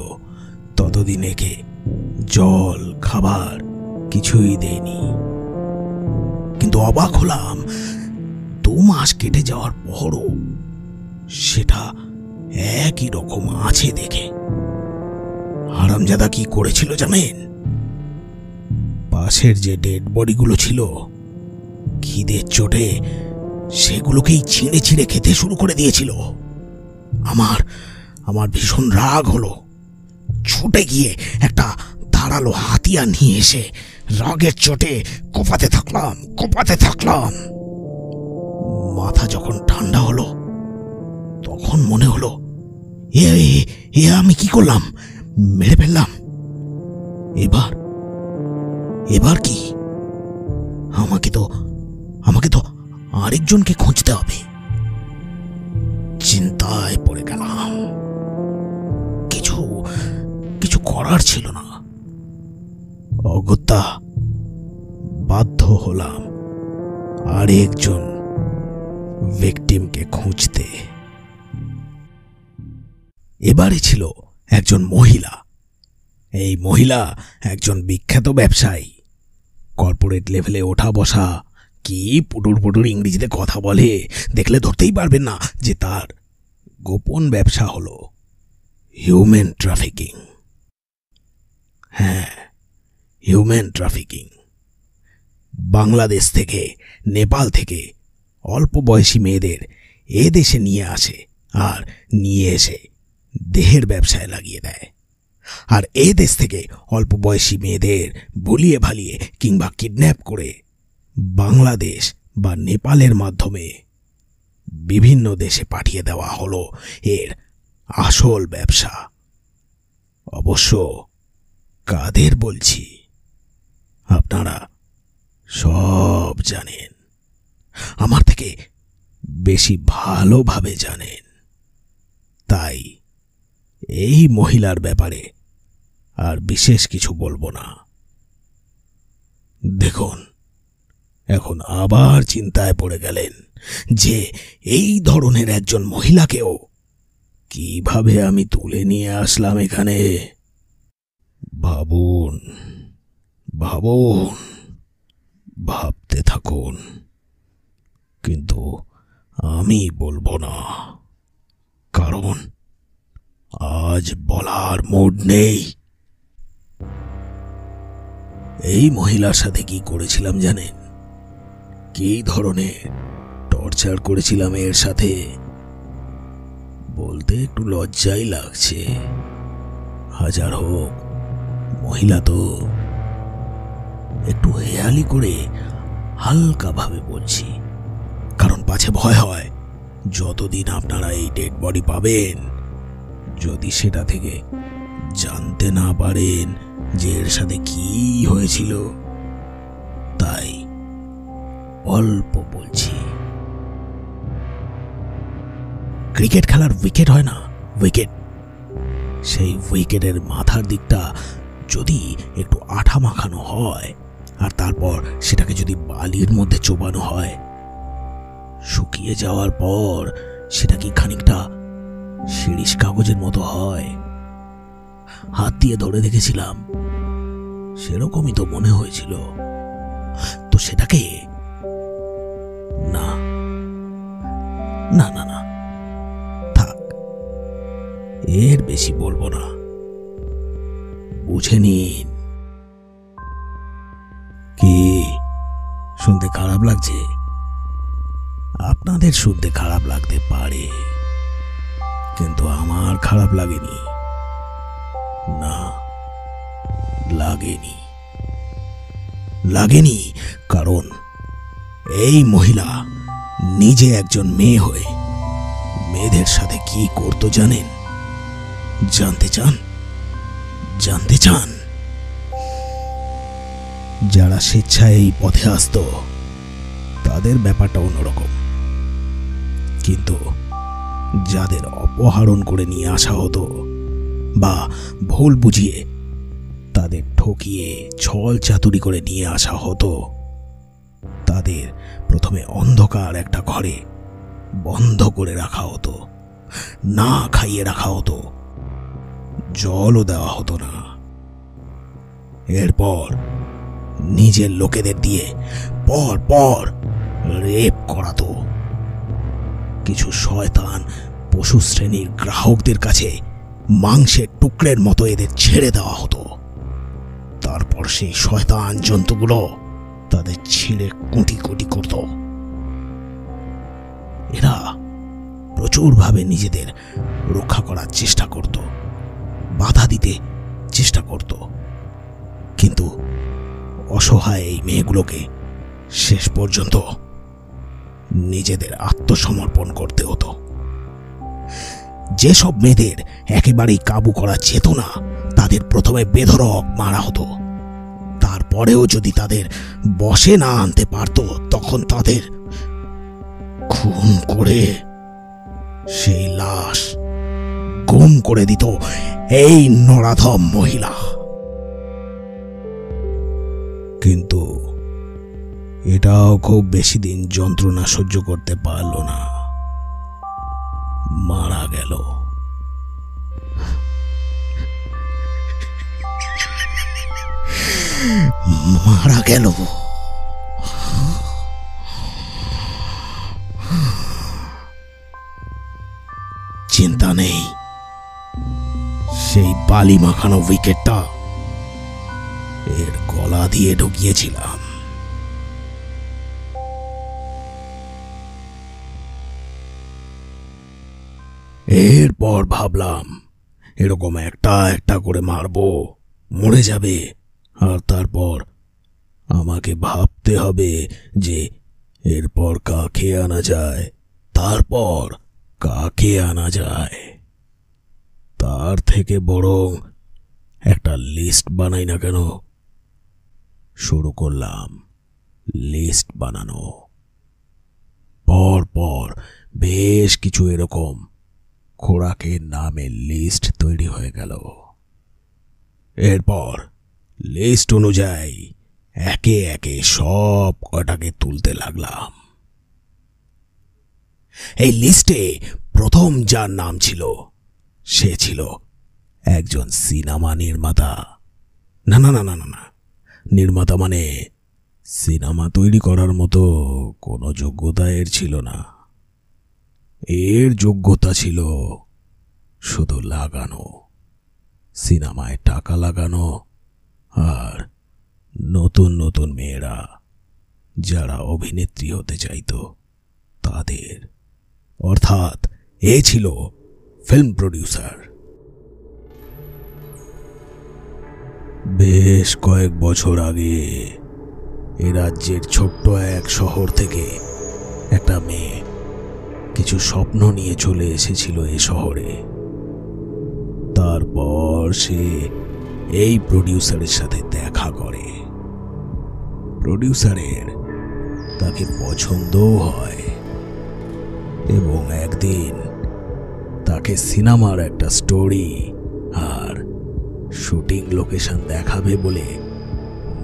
ততদিন একে জল খাবার কিছুই দেয়নি। কিন্তু অবাক হলাম 2 মাস কেটে যাওয়ার পরও সেটা একই রকম আছে দেখে। হারামজাদা কি করেছিল জানেন? পাশের যে ডেড বডিগুলো ছিল, খিদের চোটে সেগুলোকেই ছিঁড়ে ছিঁড়ে খেতে শুরু করে দিয়েছিল। আমার ভীষণ রাগ হলো। ছুটে গিয়ে একটা ধারালো হাতিয়ার নিয়ে এসে রাগের চোটে কোপাতে থাকলাম। মাথা যখন ঠান্ডা হলো তখন মনে হলো এ আমি কি করলাম? মেরে ফেললাম। এবার কি? আমাকে তো আরেকজনকে খুঁজতে হবে। চিন্তায় পড়ে গেলাম। কিছু করার ছিল না। অগত্যা বাধ্য হলাম আরেকজন ভিকটিমকে খুঁজতে। এবারে ছিল একজন মহিলা। এই মহিলা একজন বিখ্যাত ব্যবসায়ী। কর্পোরেট লেভেলে ওঠা বসা, কি পুটুর ইংরেজিতে কথা বলে, দেখলে ধরতেই পারবেন না যে তার গোপন ব্যবসা হলো হিউম্যান ট্রাফিকিং। হ্যাঁ, হিউম্যান ট্রাফিকিং। বাংলাদেশ থেকে, নেপাল থেকে অল্প বয়সী মেয়েদের এ দেশে নিয়ে আসে, আর নিয়ে এসে দেহের ব্যবসায় লাগিয়ে দেয়। আর এ দেশ থেকে অল্প বয়সী মেয়েদের ভুলিয়ে ভালিয়ে কিংবা কিডন্যাপ করে বাংলাদেশ বা নেপালের মাধ্যমে বিভিন্ন দেশে পাঠিয়ে দেওয়া হলো এর আসল ব্যবসা। অবশ্য কাদের বলছি আপনারা সব জানেন, আমার থেকে বেশি ভালোভাবে জানেন। তাই এই মহিলার ব্যাপারে আর বিশেষ কিছু বলবো না। দেখুন, এখন আবার চিন্তায় পড়ে গেলেন যে এই ধরনের একজন মহিলাকেও কিভাবে আমি তুলে নিয়ে আসলাম এখানে। ভাবুন, ভাবতে থাকুন, কিন্তু আমি বলবো না, কারণ আজ বলার মুড নেই। এই মহিলার সাথে কি করেছিলাম জানেন? কি ধরনের টর্চার করেছিলাম এর সাথে, বলতে একটু লজ্জাই লাগছে। হাজার হোক, মহিলা তো। একটু হেয়ালি করে হালকা ভাবে বলছি, কারণ পাছে ভয় হয় যতদিন আপনারা এই ডেড বডি পাবেন, যদি সেটা থেকে জানতে না পারেন যে এর সাথে কি হয়েছিল। তাই অল্প বলছি। ক্রিকেট খেলার উইকেট হয় না, উইকেট, সেই উইকেটের মাথার দিকটা যদি একটু আঠা মাখানো হয় আর তারপর সেটাকে যদি বালির মধ্যে চোবানো হয়, শুকিয়ে যাওয়ার পর সেটা কি খানিকটা শিরিষ কাগজের মতো হয়। হাত দিয়ে ধরে দেখেছিলাম, সেরকমই তো মনে হয়েছিল। তো সেটাকে না না না না থাক, এর বেশি বলবো না। বুঝে নিন। কি শুনতে খারাপ লাগছে? আপনাদের শুনতে খারাপ লাগতে পারে, কিন্তু আমার খারাপ লাগেনি। না, লাগেনি কারণ এই মহিলা নিজে একজন মেয়ে হয়ে মেয়েদের সাথে কি করতো জানেন? জানতে চান? যারা স্বেচ্ছায় এই পথে আসতো তাদের ব্যাপারটা অন্যরকম, কিন্তু যাদের অপহরণ করে নিয়ে আসা হতো বা ভুল বুঝিয়ে তাদের ঠকিয়ে ছল চাতুরি করে নিয়ে আসা হতো, তাদের প্রথমে অন্ধকার একটা ঘরে বন্ধ করে রাখা হতো, না খাইয়ে রাখা হতো, জলও দেওয়া হতো না। এরপর নিজের লোকেদের দিয়ে পর রেপ করাতো। কিছু শয়তান পশু শ্রেণীর গ্রাহকদের কাছে মাংসের টুকরের মতো এদের ছেড়ে দেওয়া হতো। তারপর সেই শয়তান জন্তুগুলো তাদের ছিঁড়ে কুটি কুটি করত। এরা প্রচুরভাবে নিজেদের রক্ষা করার চেষ্টা করত, বাধা দিতে চেষ্টা করত, কিন্তু অসহায় এই মেয়েগুলোকে শেষ পর্যন্ত নিজেদের আত্মসমর্পণ করতে হতো। যেসব মেয়েদের একেবারেই কাবু করা যেত না তাদের প্রথমে বেধড়ক মারা হতো। তারপরেও যদি তাদের বশে না আনতে পারত তখন তাদের খুন করে সেই লাশ গুম করে দিত এই নরাধম মহিলা। কিন্তু এটাও খুব বেশি দিন যন্ত্রণা সহ্য করতে পারল না, মারা গেল। চিন্তা নেই, সেই বালি মাখানো উইকেটটা এর গলা দিয়ে ঢুকিয়েছিলাম। এরপর ভাবলাম এরকম একটা একটা করে মারবো, মরে যাবে, আর তারপর আমাকে ভাবতে হবে যে এরপর কাকে আনা যায়, তারপর কাকে আনা যায়। তার থেকে বরং একটা লিস্ট বানাই না কেন? শুরু করলাম লিস্ট বানানো। পর বেশ কিছু এরকম খোরাকের নামে লিস্ট তৈরি হয়ে গেল। এরপর লিস্ট অনুযায়ী একে একে সব কটাকে তুলতে লাগলাম। এই লিস্টে প্রথম যার নাম ছিল সে ছিল একজন সিনেমা নির্মাতা। না না না না না, নির্মাতা মানে সিনেমা তৈরি করার মতো কোনো যোগ্যতা এর ছিল না। এর যোগ্যতা ছিল শুধু লাগানো, সিনেমায় টাকা লাগানো, আর নতুন নতুন মেয়েরা যারা অভিনেত্রী হতে চাইত তাদের, অর্থাৎ এ ছিল ফিল্ম প্রডিউসার। বেশ কয়েক বছর আগে এ রাজ্যের ছোট্ট এক শহর থেকে একটা মেয়ে কিছু স্বপ্ন নিয়ে চলে এসেছিল এ শহরে। তারপর সে এই প্রডিউসারের সাথে দেখা করে। প্রডিউসারের তাকে পছন্দও হয় এবং একদিন তাকে সিনেমার একটা স্টোরি আর শুটিং লোকেশন দেখাবে বলে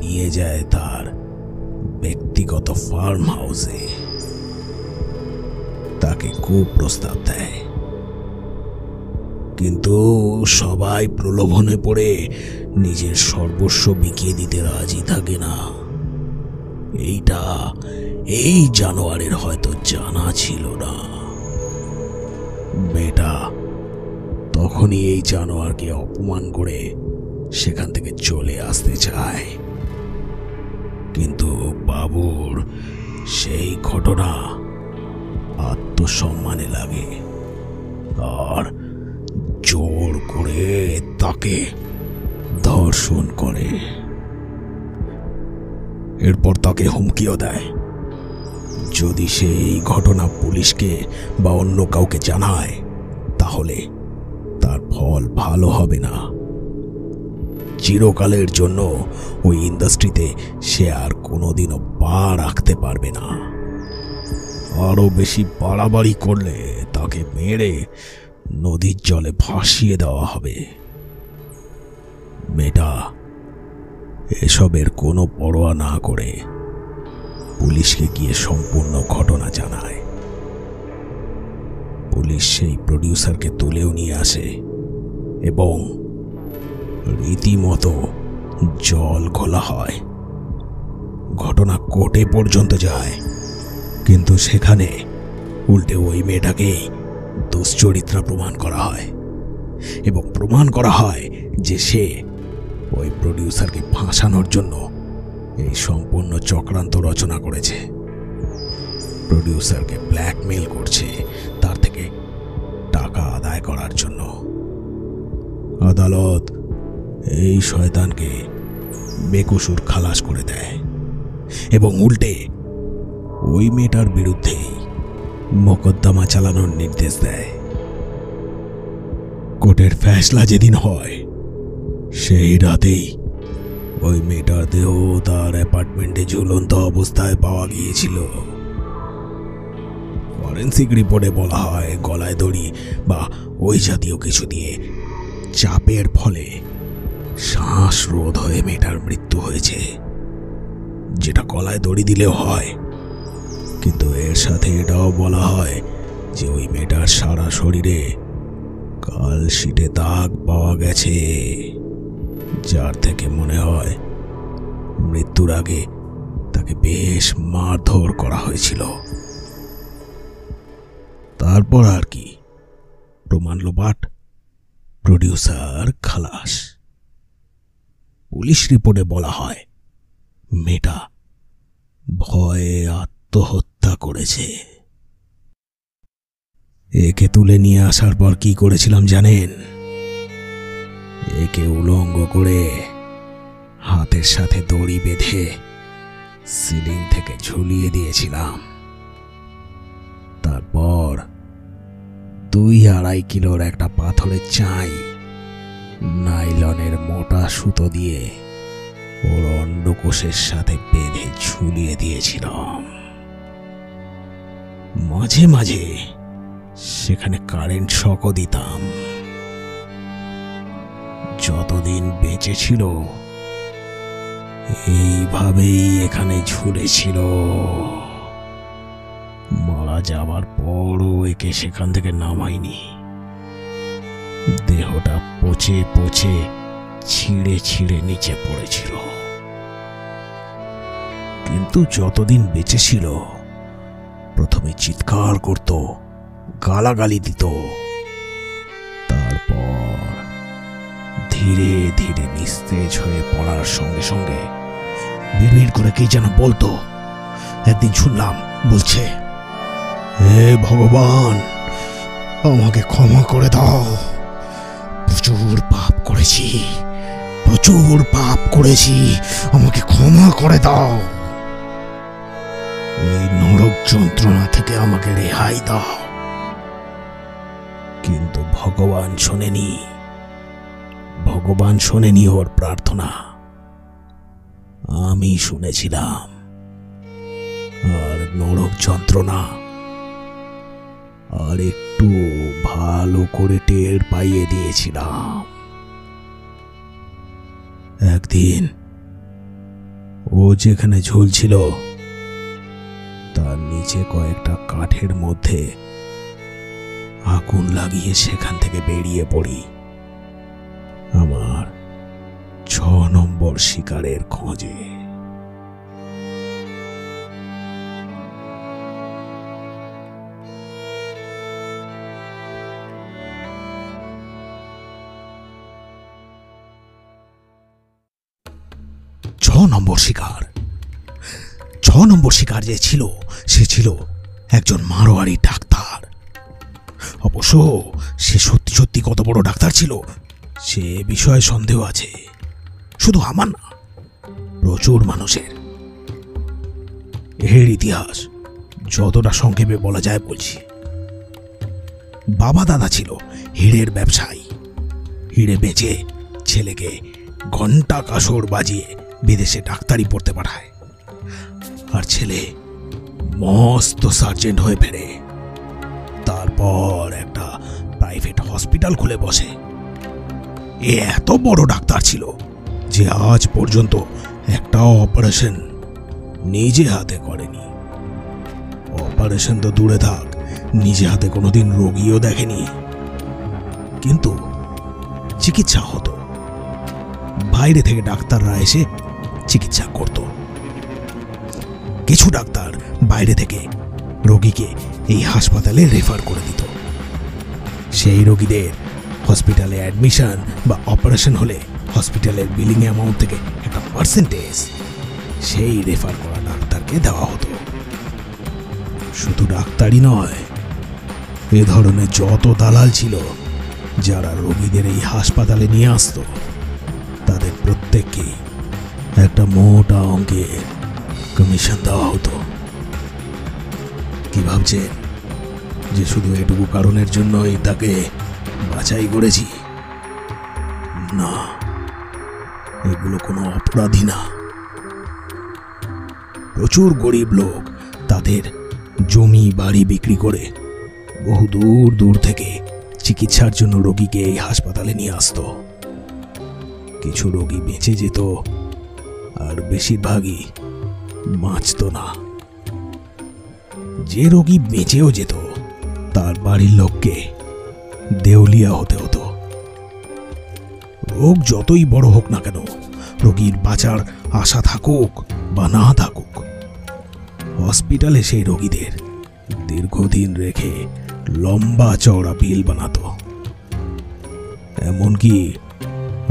নিয়ে যায় তার ব্যক্তিগত ফার্ম হাউসে। তাকে খুব প্রস্তাব দেয়, কিন্তু সবাই প্রলোভনে পড়ে নিজের সর্বস্ব বিকিয়ে দিতে রাজি থাকে না। এই জানোয়ারের হয়তো জানা ছিল না। মেয়েটা তখনই এই জানোয়ারকে অপমান করে সেখান থেকে চলে আসতে চায়, কিন্তু বাবুর সেই ঘটনা আত্মসম্মানে লাগে আর জোর করে তাকে ধর্ষণ করে। এরপর তাকে হুমকিও দেয়, যদি সে এই ঘটনা পুলিশকে বা অন্য কাউকে জানায় তাহলে তার ফল ভালো হবে না। চিরকালের জন্য ওই ইন্ডাস্ট্রিতে সে আর কোনোদিনও পা রাখতে পারবে না। আরো বেশি বাড়াবাড়ি করলে তাকে মেরে নদীর জলে ভাসিয়ে দেওয়া হবে। মেয়েটা এসবের কোনো পরোয়া না করে পুলিশকে গিয়ে সম্পূর্ণ ঘটনা জানায়। পুলিশ সেই প্রডিউসারকে তুলেও নিয়ে আসে এবং রীতিমতো জল ঘোলা হয়। ঘটনা কোর্টে পর্যন্ত যায়, কিন্তু সেখানে উল্টে ওই মেয়েটাকে দুশ্চরিত্রা প্রমাণ করা হয় এবং প্রমাণ করা হয় যে সে ওই প্রডিউসারকে ফাঁসানোর জন্য এই সম্পূর্ণ চক্রান্ত রচনা করেছে। প্রডিউসারকে ব্ল্যাকমেল করছে তার থেকে টাকা আদায় করার জন্য। আদালত এই শয়তানকে বেকসুর খালাস করে দেয় এবং উল্টে ওই মেয়েটার বিরুদ্ধে মোকদ্দমা চালানোর নির্দেশ দেয়। কোর্টের ফয়সালা যেদিন হয় সেই রাতেই ওই মেয়েটার দেহ তার অ্যাপার্টমেন্টে ঝুলন্ত অবস্থায় পাওয়া গিয়েছিল। ফরেন্সিক রিপোর্টে বলা হয় গলায় দড়ি বা ওই জাতীয় কিছু দিয়ে চাপের ফলে শ্বাসরোধ হয়ে মেয়েটার মৃত্যু হয়েছে, যেটা গলায় দড়ি দিলেও হয়। কিন্তু এর সাথে এটাও বলা হয় যে ওই মেয়েটার সারা শরীরে কালশিটে দাগ পাওয়া গেছে, যার থেকে মনে হয় মৃত্যুর আগে তাকে বেশ মারধর করা হয়েছিল। তারপর আর কি, প্রমাণ লোপাট, প্রডিউসার খালাস। পুলিশ রিপোর্টে বলা হয় মেয়েটা ভয়ে আত্মহত্যা করেছে। একে তুলে নিয়ে আসার পর কি করেছিলাম জানেন? একে উলঙ্গ করে হাতের সাথে দড়ি বেঁধে সিলিং থেকে ঝুলিয়ে দিয়েছিলাম। তারপর 2-2.5 কিলোর একটা পাথরের চাই নাইলনের মোটা সুতো দিয়ে ওর অন্ডকোষের সাথে বেঁধে ঝুলিয়ে দিয়েছিলাম। মাঝে মাঝে সেখানে কারেন্ট শকও দিতাম। যতদিন বেঁচে ছিল এইভাবেই এখানে ঝুলেছিল। মারা যাবার পরও একে সেখান থেকে নামাইনি। দেহটা পচে পচে ছিঁড়ে ছিঁড়ে নিচে পড়েছিল, কিন্তু যতদিন বেঁচে ছিল প্রথমে চিৎকার করত, গালাগালি দিত, তারপর ধীরে ধীরে নিস্তেজ হয়ে পড়ার সঙ্গে সঙ্গে বিড়বিড় করে কি যেন বলতো। একদিন শুনলাম বলছে, হে ভগবান, আমাকে ক্ষমা করে দাও, প্রচুর পাপ করেছি, প্রচুর পাপ করেছি, আমাকে ক্ষমা করে দাও, এই নরক যন্ত্রণা থেকে আমাকে রেহাই দাও। কিন্তু ভগবান শোনেনি ওর প্রার্থনা, আমি শুনেছিলাম। আর নরক যন্ত্রণা আর একটু ভালো করে টের পাইয়ে দিয়েছিলাম। একদিন ও যেখানে ঝুলছিল তার নিচে কয়েকটা কাঠের মধ্যে আগুন লাগিয়ে সেখান থেকে বেরিয়ে পড়ি আমার 6 নম্বর শিকারের খোঁজে। নম্বর শিকার 6 নম্বর শিকার যে ছিল সে ছিল একজন মারোয়ারি ডাক্তার। অবশ্য সে সত্যি সত্যি কত বড় ডাক্তার ছিল সে বিষয়ে সন্দেহ আছে, শুধু আমার না, প্রচুর মানুষের। এর ইতিহাস যতটা সংক্ষেপে বলা যায় বলছি। বাবা দাদা ছিল হিরের ব্যবসায়ী। হিরে বেচে ছেলেকে ঘন্টা কাসর বাজিয়ে বিদেশে ডাক্তারি পড়তে পাঠায়, আর ছেলে মস্ত সার্জেন্ট হয়ে ফেরে। তারপর একটা প্রাইভেট হসপিটাল খুলে বসে। এ এত বড় ডাক্তার ছিল যে আজ পর্যন্ত একটা অপারেশন নিজে হাতে করেনি। অপারেশন তো দূরে থাক, নিজে হাতে কোনোদিন রোগীও দেখেনি। কিন্তু চিকিৎসা হতো, বাইরে থেকে ডাক্তাররা এসে চিকিৎসা করত। কিছু ডাক্তার বাইরে থেকে রোগীকে এই হাসপাতালে রেফার করে দিত। সেই রোগীদের হসপিটালে অ্যাডমিশন বা অপারেশন হলে হসপিটালের বিলিং অ্যামাউন্ট থেকে একটা পার্সেন্টেজ সেই রেফার করা ডাক্তারকে দেওয়া হতো। শুধু ডাক্তারই নয়, এ ধরনের যত দালাল ছিল যারা রোগীদের এই হাসপাতালে নিয়ে আসতো তাদের প্রত্যেককে একটা মোটা অঙ্কের কমিশন দেওয়া হতো। কি ভাবছেন যে শুধু এটুকু কারণের জন্যই তাকে বাছাই করেছি? না, এগুলো কোনো অপরাধী না। প্রচুর গরিব লোক তাদের জমি বাড়ি বিক্রি করে বহু দূর দূর থেকে চিকিৎসার জন্য রোগীকে এই হাসপাতালে নিয়ে আসতো। কিছু রোগী বেঁচে যেত, আর বেশিরভাগই বাঁচত না। যে রোগী বেঁচেও যেত তার বাড়ির লোককে দেউলিয়া হতে হতো। রোগ যতই বড় হোক না কেন, রোগীর বাঁচার আশা থাকুক বা না থাকুক, হসপিটালে সেই রোগীদের দীর্ঘদিন রেখে লম্বা চওড়া বিল বানাতো। এমনকি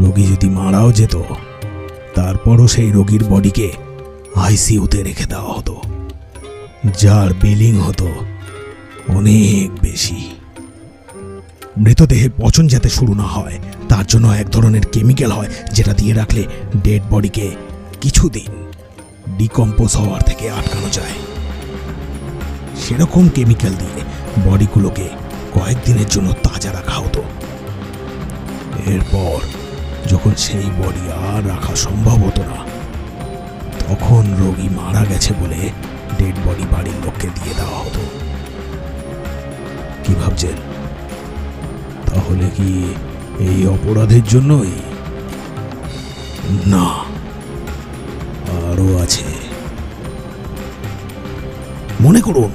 রোগী যদি মারাও যেত তারপরও সেই রোগীর বডিকে আইসিইউতে রেখে দেওয়া হতো, যার বিলিং হতো অনেক বেশি। মৃতদেহের পচন যাতে শুরু না হয় তার জন্য এক ধরনের কেমিক্যাল হয় যেটা দিয়ে রাখলে ডেড বডিকে কিছুদিন ডিকম্পোজ হওয়ার থেকে আটকানো যায়। সেরকম কেমিক্যাল দিয়ে বডিগুলোকে কয়েকদিনের জন্য তাজা রাখা হতো। এরপর যখন সেই বডি আর রাখা সম্ভব হতো না, তখন রোগী মারা গেছে বলে ডেড বডি বাড়ির লোককে দিয়ে দেওয়া হতো। কি ভাবছেন, তাহলে কি এই অপরাধের জন্যই? না, আরো আছে। মনে করুন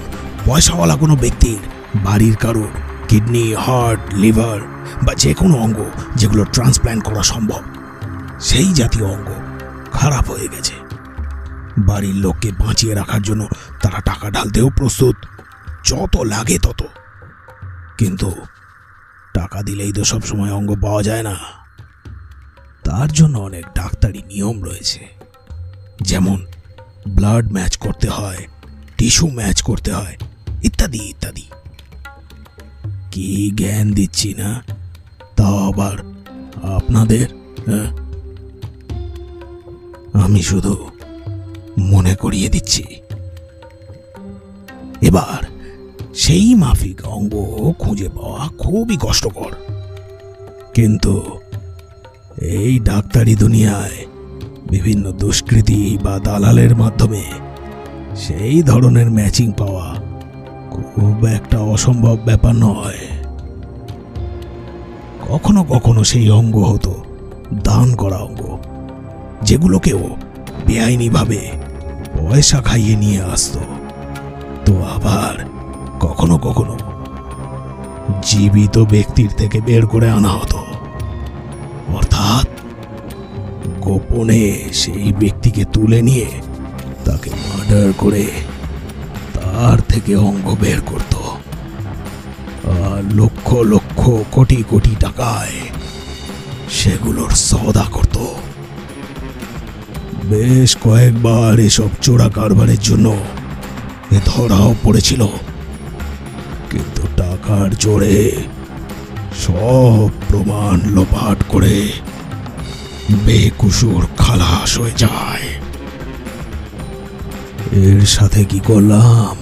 পয়সাওয়ালা কোনো ব্যক্তির বাড়ির কারোর কিডনি, হার্ট, লিভার বা যে কোনো অঙ্গ যেগুলো ট্রান্সপ্ল্যান্ট করা সম্ভব, সেই জাতীয় অঙ্গ খারাপ হয়ে গেছে। বাড়ির লোককে বাঁচিয়ে রাখার জন্য তারা টাকা ঢালতেও প্রস্তুত, যত লাগে তত। কিন্তু টাকা দিলেই তো সবসময় অঙ্গ পাওয়া যায় না। তার জন্য অনেক ডাক্তারি নিয়ম রয়েছে, যেমন ব্লাড ম্যাচ করতে হয়, টিস্যু ম্যাচ করতে হয়, ইত্যাদি ইত্যাদি। কি জ্ঞান দিচ্ছি না, তা আবার আপনাদের? আমি শুধু মনে করিয়ে দিচ্ছি। এবার সেই মাফিক অঙ্গ খুঁজে পাওয়া খুবই কষ্টকর, কিন্তু এই ডাক্তারি দুনিয়ায় বিভিন্ন দুষ্কৃতী বা দালালের মাধ্যমে সেই ধরনের ম্যাচিং পাওয়া খুব একটা অসম্ভব ব্যাপার নয়। কখনো কখনো সেই অঙ্গ হতো দান করা অঙ্গ, যেগুলোকেও বেআইনিভাবে পয়সা খাইয়ে নিয়ে আসতো। তো আবার কখনো কখনো জীবিত ব্যক্তির থেকে বের করে আনা হতো, অর্থাৎ গোপনে সেই ব্যক্তিকে তুলে নিয়ে তাকে মার্ডার করে তার থেকে অঙ্গ বের করত, আর লক্ষ লক্ষ কোটি কোটি টাকায় সেগুলোর সওদা করত। বেশ কয়েকবার এসব চোরা কারবারের জন্য এ ধরাও পড়েছিল, কিন্তু টাকার জোরে সব প্রমাণ লোপাট করে বেকুসুর খালাস হয়ে যায়। এর সাথে কি করলাম?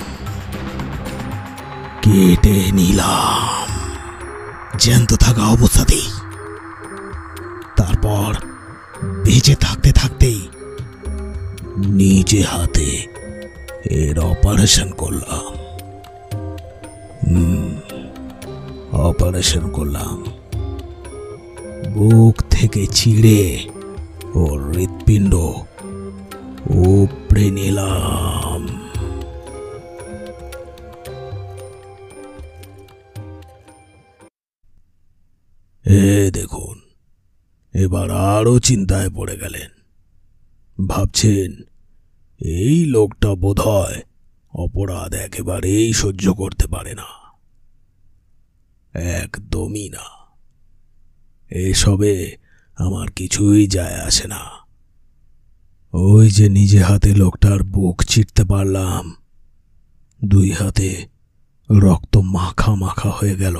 কেটে নিলাম জ্যান্ত থাকা অবস্থাতেই। তারপর বেঁচে থাকতে থাকতেই নিজে হাতে এর অপারেশন করলাম। অপারেশন করলাম, বুক থেকে ছিঁড়ে ওর হৃৎপিণ্ড উপড়ে নিলাম। দেখুন, এবার আরো চিন্তায় পড়ে গেলেন। ভাবছেন এই লোকটা বোধহয় অপরাধ একেবারেই সহ্য করতে পারে না। একদমই না, এসবে আমার কিছুই যায় আসে না। ওই যে নিজে হাতে লোকটার বুক চিরতে পারলাম, 2 হাতে রক্ত মাখা মাখা হয়ে গেল,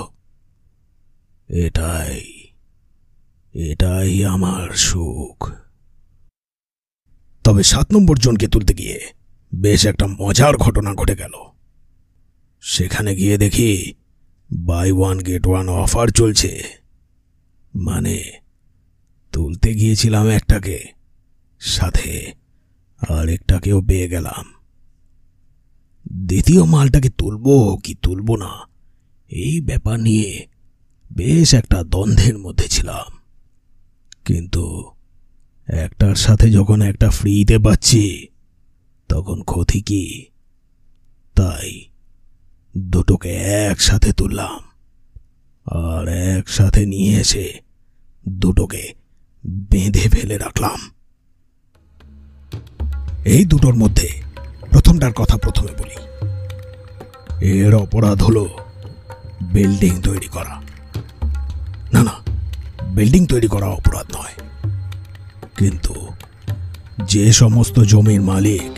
এটাই আমার সুখ। তবে 7 নম্বর জনকে তুলতে গিয়ে বেশ একটা মজার ঘটনা ঘটে গেল। সেখানে গিয়ে দেখি বাই 1 গেট 1 অফার চলছে। মানে তুলতে গিয়েছিলাম একটাকে, সাথে আরেকটাকেও পেয়ে গেলাম। দ্বিতীয় মালটাকে তুলবো কি তুলবো না, এই ব্যাপার নিয়ে বেশ একটা দ্বন্দ্বের মধ্যে ছিলাম। কিন্তু একটার সাথে যখন একটা ফ্রিতে পাচ্ছি, তখন ক্ষতি কি? তাই দুটোকে একসাথে তুললাম, আর একসাথে নিয়ে এসে দুটোকে বেঁধে ফেলে রাখলাম। এই দুটোর মধ্যে প্রথমটার কথা প্রথমে বলি। এর অপরাধ হলো বিল্ডিং তৈরি করা। না, বিল্ডিং তৈরি করা অপরাধ নয়, কিন্তু যে সমস্ত জমির মালিক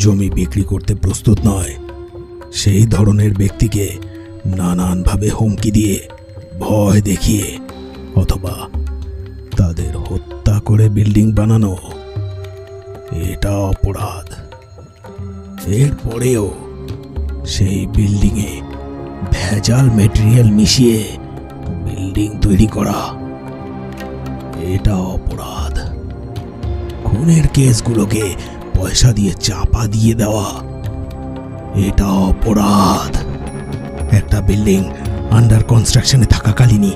জমি বিক্রি করতে প্রস্তুত নয়, সেই ধরনের ব্যক্তিকে নানানভাবে হুমকি দিয়ে, ভয় দেখিয়ে অথবা তাদের হত্যা করে বিল্ডিং বানানো, এটা অপরাধ। এরপরেও সেই বিল্ডিংয়ে ভেজাল মেটেরিয়াল মিশিয়ে বিল্ডিং তৈরি করা, এটা অপরাধ। খুনের কেসগুলোকে পয়সা দিয়ে চাপা দিয়ে দেওয়া, এটা অপরাধ। একটা বিল্ডিং আন্ডার কনস্ট্রাকশনে থাকাকালীনই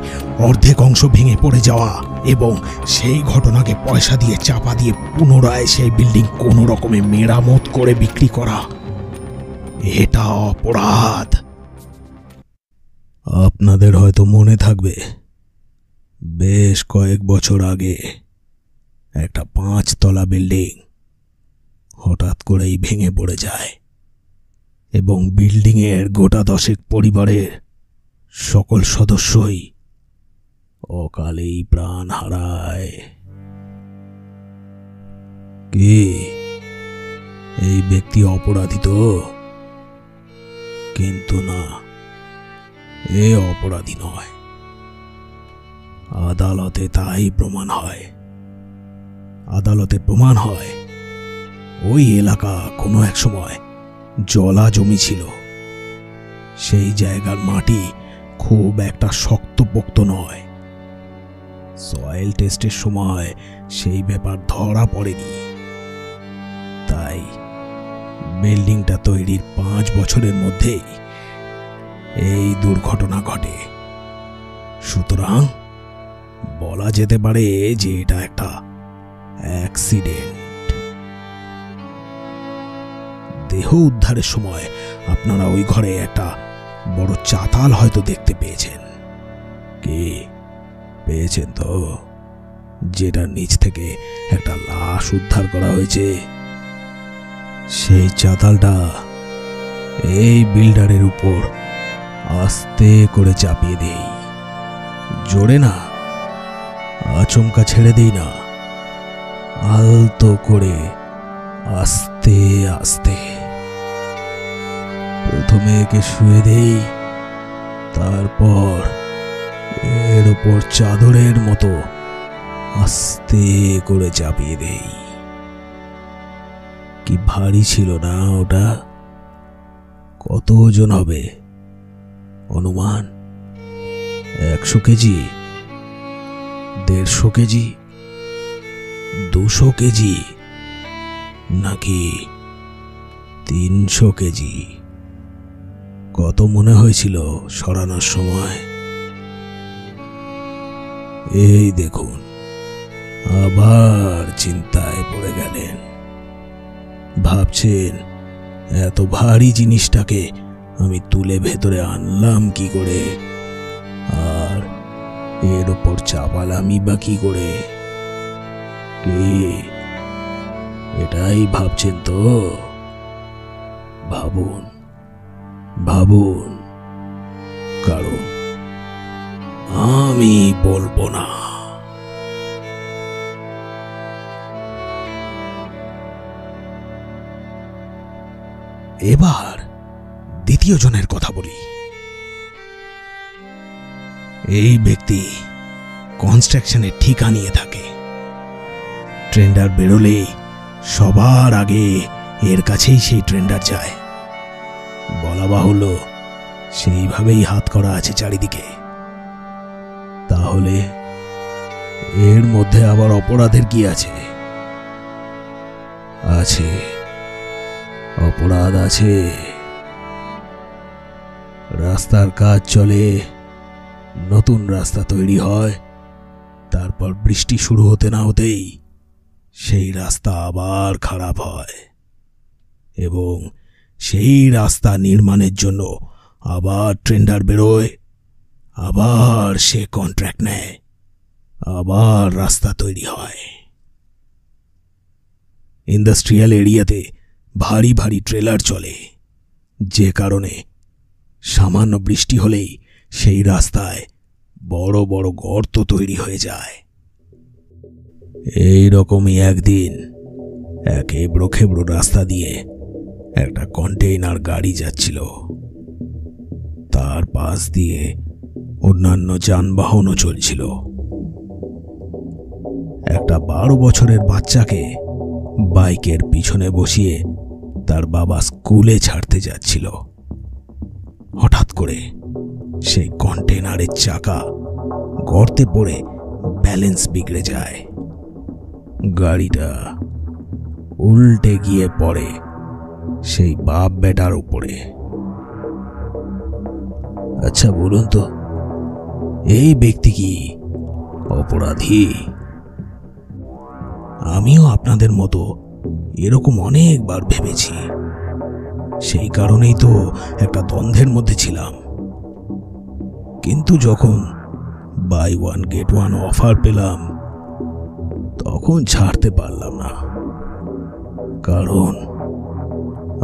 অর্ধেক অংশ ভেঙে পড়ে যাওয়া এবং সেই ঘটনাকে পয়সা দিয়ে চাপা দিয়ে পুনরায় সেই বিল্ডিং কোনো রকমে মেরামত করে বিক্রি করা, এটা অপরাধ। আপনাদের হয়তো মনে থাকবে, বেশ কয়েক বছর আগে একটা 5 তলা বিল্ডিং হঠাৎ করেই ভেঙে পড়ে যায় এবং বিল্ডিংয়ের গোটা 10 পরিবারের সকল সদস্যই অকালেই প্রাণ হারায়। কি এই ব্যক্তি অপরাধী তো? কিন্তু না, এ অপরাধী নয়। আদালতে তাই প্রমাণ হয়। আদালতে প্রমাণ হয় ওই এলাকা কোনো এক সময় জলা জমি ছিল। সেই জায়গার মাটি খুব একটা শক্তপোক্ত নয়। সয়েল টেস্টের সময় সেই ব্যাপার ধরা পড়েনি। তাই বিল্ডিংটা তৈরির 5 বছরের মধ্যেই এই দুর্ঘটনা ঘটে। সুতরাং বলা যেতে পারে যে এটা একটা অ্যাক্সিডেন্ট। দেহ উদ্ধারের সময় আপনারা ওই ঘরে একটা বড় চাতাল হয়তো দেখতে পেয়েছেন। কি পেয়েছেন তো? যেটা নিচ থেকে একটা লাশ উদ্ধার করা হয়েছে, সেই চাতালটা এই বিল্ডারের উপর আস্তে করে চাপিয়ে দেই। জোরে না, আচমকা ছেড়ে দেই না, আলতো করে, আস্তে আস্তে। প্রথমে একে শুয়ে দেই, তারপর এর উপর চাদরের মতো আস্তে করে চাপিয়ে দেই। কি ভারী ছিল না ওটা? কত ওজন হবে অনুমান? 100 কেজি, 150 কেজি, 200 কেজি, নাকি 300 কেজি? কত মনে হয়েছিল সরানোর সময়? এই দেখুন, আবার চিন্তায় পড়ে গেলেন। ভাবছেন এত ভারী জিনিসটাকে আমি তুলে ভেতরে আনলাম কি করে, আর এর ওপর চাপালামই বা কি করে? কি এটাই ভাবছেন তো? ভাবুন, ভাবুন, কারণ আমি বলবো না। এবার দ্বিতীয় জনের কথা বলি। এই ব্যক্তি কনস্ট্রাকশনের ঠিকা নিয়ে থাকে। ট্রেন্ডার বেরোলে সবার আগে এর কাছেই সেই ট্রেন্ডার যায়। বলা বাহুল্য, সেইভাবেই হাত করা আছে চারিদিকে। তাহলে এর মধ্যে আবার অপরাধের কি আছে? আছে, অপরাধ আছে। রাস্তার কাজ চলে, নতুন রাস্তা তৈরি হয়, তারপর বৃষ্টি শুরু হতে না হতেই সেই রাস্তা আবার খারাপ হয়, এবং সেই রাস্তা নির্মাণের জন্য আবার টেন্ডার বেরোয়, আবার সে কন্ট্রাক্ট নেয়, আবার রাস্তা তৈরি হয়। ইন্ডাস্ট্রিয়াল এরিয়াতে ভারী ভারী ট্রেলার চলে, যে কারণে সামান্য বৃষ্টি হলেই সেই রাস্তায় বড় বড় গর্ত তৈরি হয়ে যায়। এই রকমই একদিন এক এবড়ো খেবড়ো রাস্তা দিয়ে একটা কন্টেইনার গাড়ি যাচ্ছিল। তার পাশ দিয়ে অন্যান্য যানবাহনও চলছিল। একটা 12 বছরের বাচ্চাকে বাইকের পিছনে বসিয়ে তার বাবা স্কুলে ছাড়তে যাচ্ছিল। হঠাৎ করে সেই কন্টেইনারের চাকা গর্তে পড়ে ব্যালেন্স বিগড়ে যায়। গাড়িটা উল্টে গিয়ে পড়ে সেই বাপ বেটার উপরে। আচ্ছা বলুন তো, এই ব্যক্তি কি অপরাধী? আমিও আপনাদের মতো এরকম অনেকবার ভেবেছি। সেই কারণেই তো একটা দ্বন্দ্বের মধ্যে ছিলাম। কিন্তু যখন buy one get one offer পেলাম, তখন ছাড়তে পারলাম না। কারণ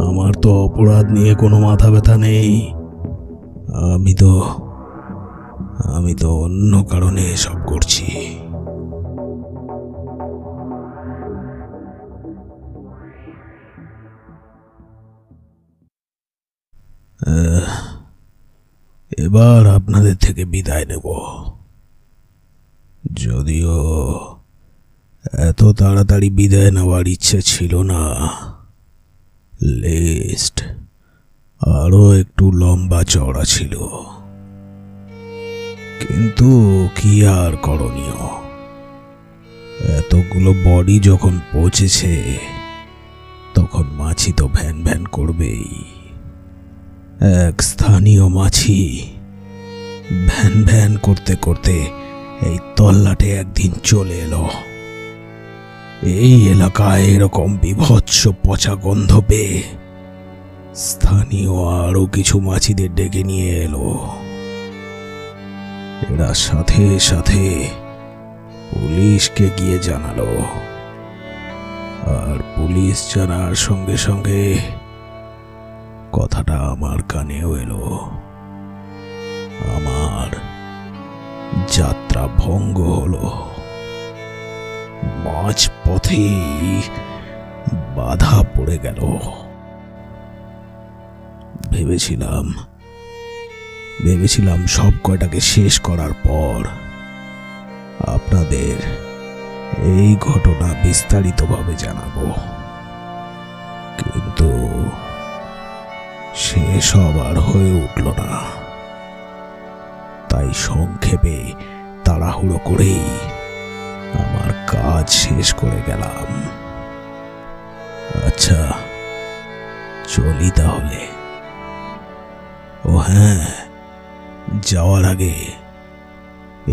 আমার তো অপরাধ নিয়ে কোনো মাথা ব্যথা নেই। আমি তো অন্য কারণে এসব করছি। এবার আপনাদের থেকে বিদায় নেব। যদিও এত তাড়াতাড়ি বিদায় নেওয়ার ইচ্ছে ছিল না। লিস্ট আরো একটু লম্বা চওড়া ছিল, কিন্তু কি আর করণীয়। এতগুলো বডি যখন পৌঁছেছে, তখন মাছি তো ভ্যান ভ্যান করবেই। এক স্থানীয় মাছি ভ্যান ভ্যান করতে করতে এই তল্লাটে একদিন চলে এলো। এই এলাকায় এরকম বিভৎস পচা গন্ধ পেয়ে স্থানীয় আরো কিছু মাছিদের ডেকে নিয়ে এলো। এরা সাথে সাথে পুলিশকে গিয়ে জানালো, আর পুলিশ জানার সঙ্গে সঙ্গে কথাটা আমার কানেও এলো। আমার যাত্রা ভঙ্গ হলো। মাঝ পথেই বাধা পড়ে গেল। ভেবেছিলাম সব কয়টাকে শেষ করার পর আপনাদের এই ঘটনা বিস্তারিতভাবে জানাবো, কিন্তু সেসব আর হয়ে উঠল না। তাই সংক্ষেপে তাড়াহুড়ো করেই আমার কাজ শেষ করে গেলাম। আচ্ছা, চলি তাহলে। ও হ্যাঁ, যাওয়ার আগে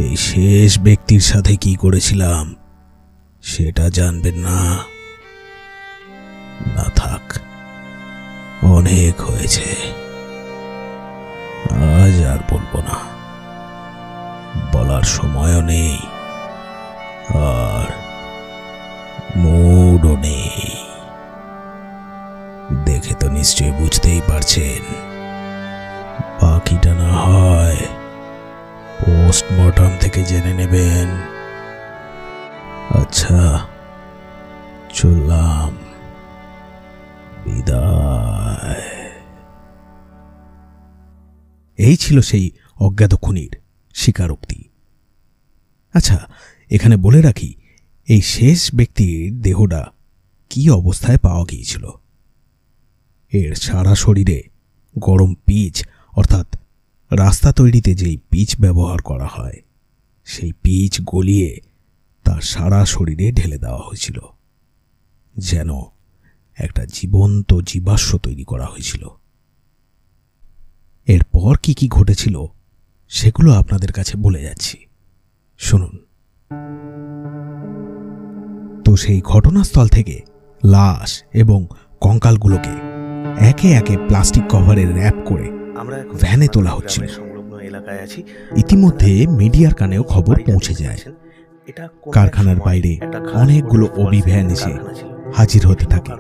এই শেষ ব্যক্তির সাথে কি করেছিলাম সেটা জানবেন না? না থাক, অনেক হয়েছে, আজ আর বলবো না। বলার সময়ও নেই, আর মুডও নেই। দেখে তো নিশ্চয়ই বুঝতেই পারছেন। বাকিটা না হয় পোস্টমর্টম থেকে জেনে নেবেন। আচ্ছা, চললাম, বিদায়। এই ছিল সেই অজ্ঞাত খুনির স্বীকারোক্তি। আচ্ছা, এখানে বলে রাখি, এই শেষ ব্যক্তির দেহটা কি অবস্থায় পাওয়া গিয়েছিল। এর সারা শরীরে গরম পিচ, অর্থাৎ রাস্তা তৈরিতে যেই পিচ ব্যবহার করা হয়, সেই পিচ গলিয়ে তার সারা শরীরে ঢেলে দেওয়া হয়েছিল, যেন একটা জীবন্ত জীবাশ্ম তৈরি করা হয়েছিল। এরপর কি কি ঘটেছিল সেগুলো আপনাদের কাছে বলে যাচ্ছি, শুনুন। তো সেই ঘটনাস্থল থেকে লাশ এবং কঙ্কালগুলোকে একে একে প্লাস্টিক কভারে র্যাপ করে ভ্যানে তোলা হচ্ছিল। ইতিমধ্যে মিডিয়ার কানেও খবর পৌঁছে যায়। কারখানার বাইরে অনেকগুলো ওবি ভ্যান এসে হাজির হতে থাকে।